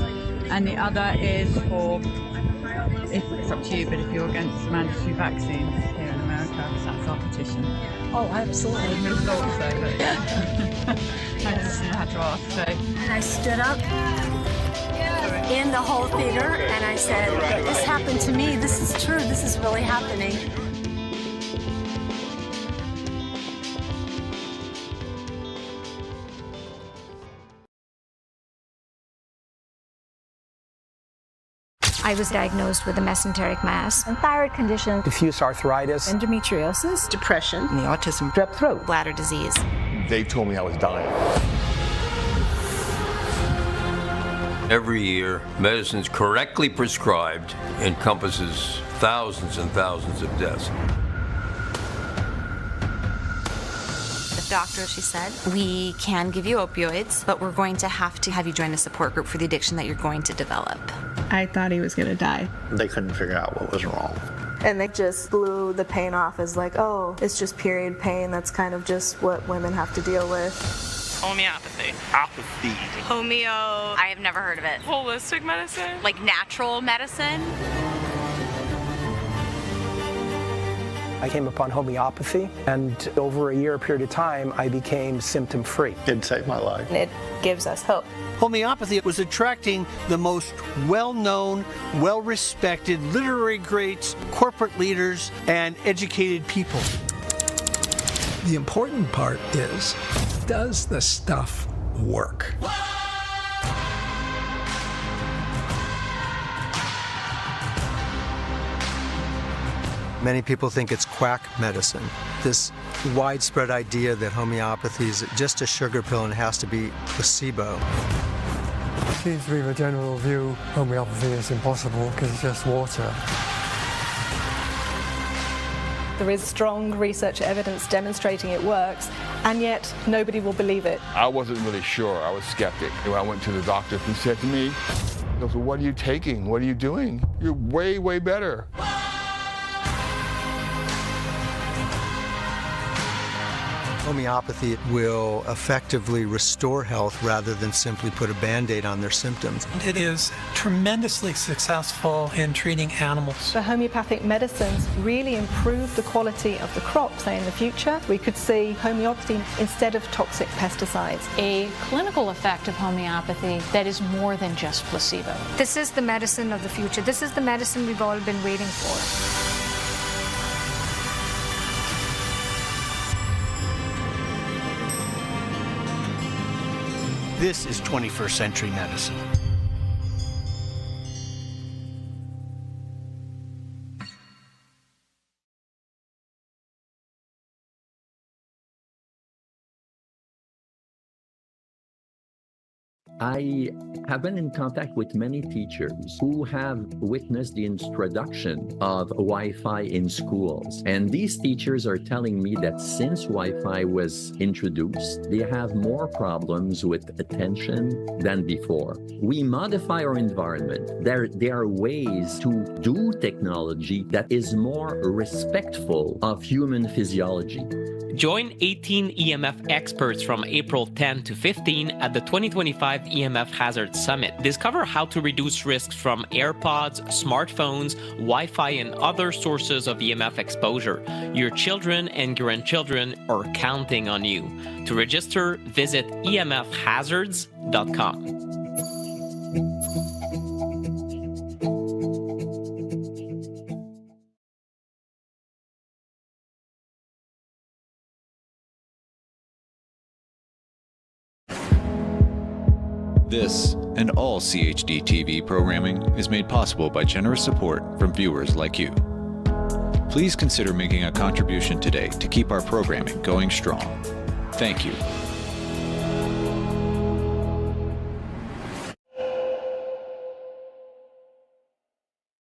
And the other is for, it's up to you, but if you're against mandatory vaccines here in America, that's our petition. Oh, absolutely. I would have thought so, but I just had to ask. So. And I stood up in the whole theater and I said, this happened to me. This is true. This is really happening. I was diagnosed with a mesenteric mass, and thyroid condition, diffuse arthritis, endometriosis, depression, and the autism, strep throat, bladder disease. They told me I was dying. Every year, medicines correctly prescribed encompasses thousands and thousands of deaths. The doctor, she said, we can give you opioids, but we're going to have you join a support group for the addiction that you're going to develop. I thought he was going to die. They couldn't figure out what was wrong. And they just blew the pain off as like, oh, it's just period pain. That's kind of just what women have to deal with. Homeopathy. Apathy. Homeo. I have never heard of it. Holistic medicine. Like natural medicine. I came upon homeopathy, and over a year period of time, I became symptom-free. It saved my life. It gives us hope. Homeopathy was attracting the most well-known, well-respected literary greats, corporate leaders, and educated people. The important part is, does the stuff work? Many people think it's quack medicine. This widespread idea that homeopathy is just a sugar pill and it has to be placebo. It seems to be the general view homeopathy is impossible because it's just water. There is strong research evidence demonstrating it works, and yet nobody will believe it. I wasn't really sure. I was skeptic. When I went to the doctor, he said to me, "What are you taking? What are you doing? You're way, way better." Homeopathy will effectively restore health rather than simply put a Band-Aid on their symptoms. It is tremendously successful in treating animals. The homeopathic medicines really improve the quality of the crop. Say in the future, we could see homeopathy instead of toxic pesticides. A clinical effect of homeopathy that is more than just placebo. This is the medicine of the future. This is the medicine we've all been waiting for. This is 21st century medicine. I have been in contact with many teachers who have witnessed the introduction of Wi-Fi in schools. And these teachers are telling me that since Wi-Fi was introduced, they have more problems with attention than before. We modify our environment. There are ways to do technology that is more respectful of human physiology. Join 18 EMF experts from April 10 to 15 at the 2025 EMF Hazard Summit. Discover how to reduce risks from AirPods, smartphones, Wi-Fi, and other sources of EMF exposure. Your children and grandchildren are counting on you. To register, visit emfhazards.com. This and all CHD TV programming is made possible by generous support from viewers like you. Please consider making a contribution today to keep our programming going strong. Thank you.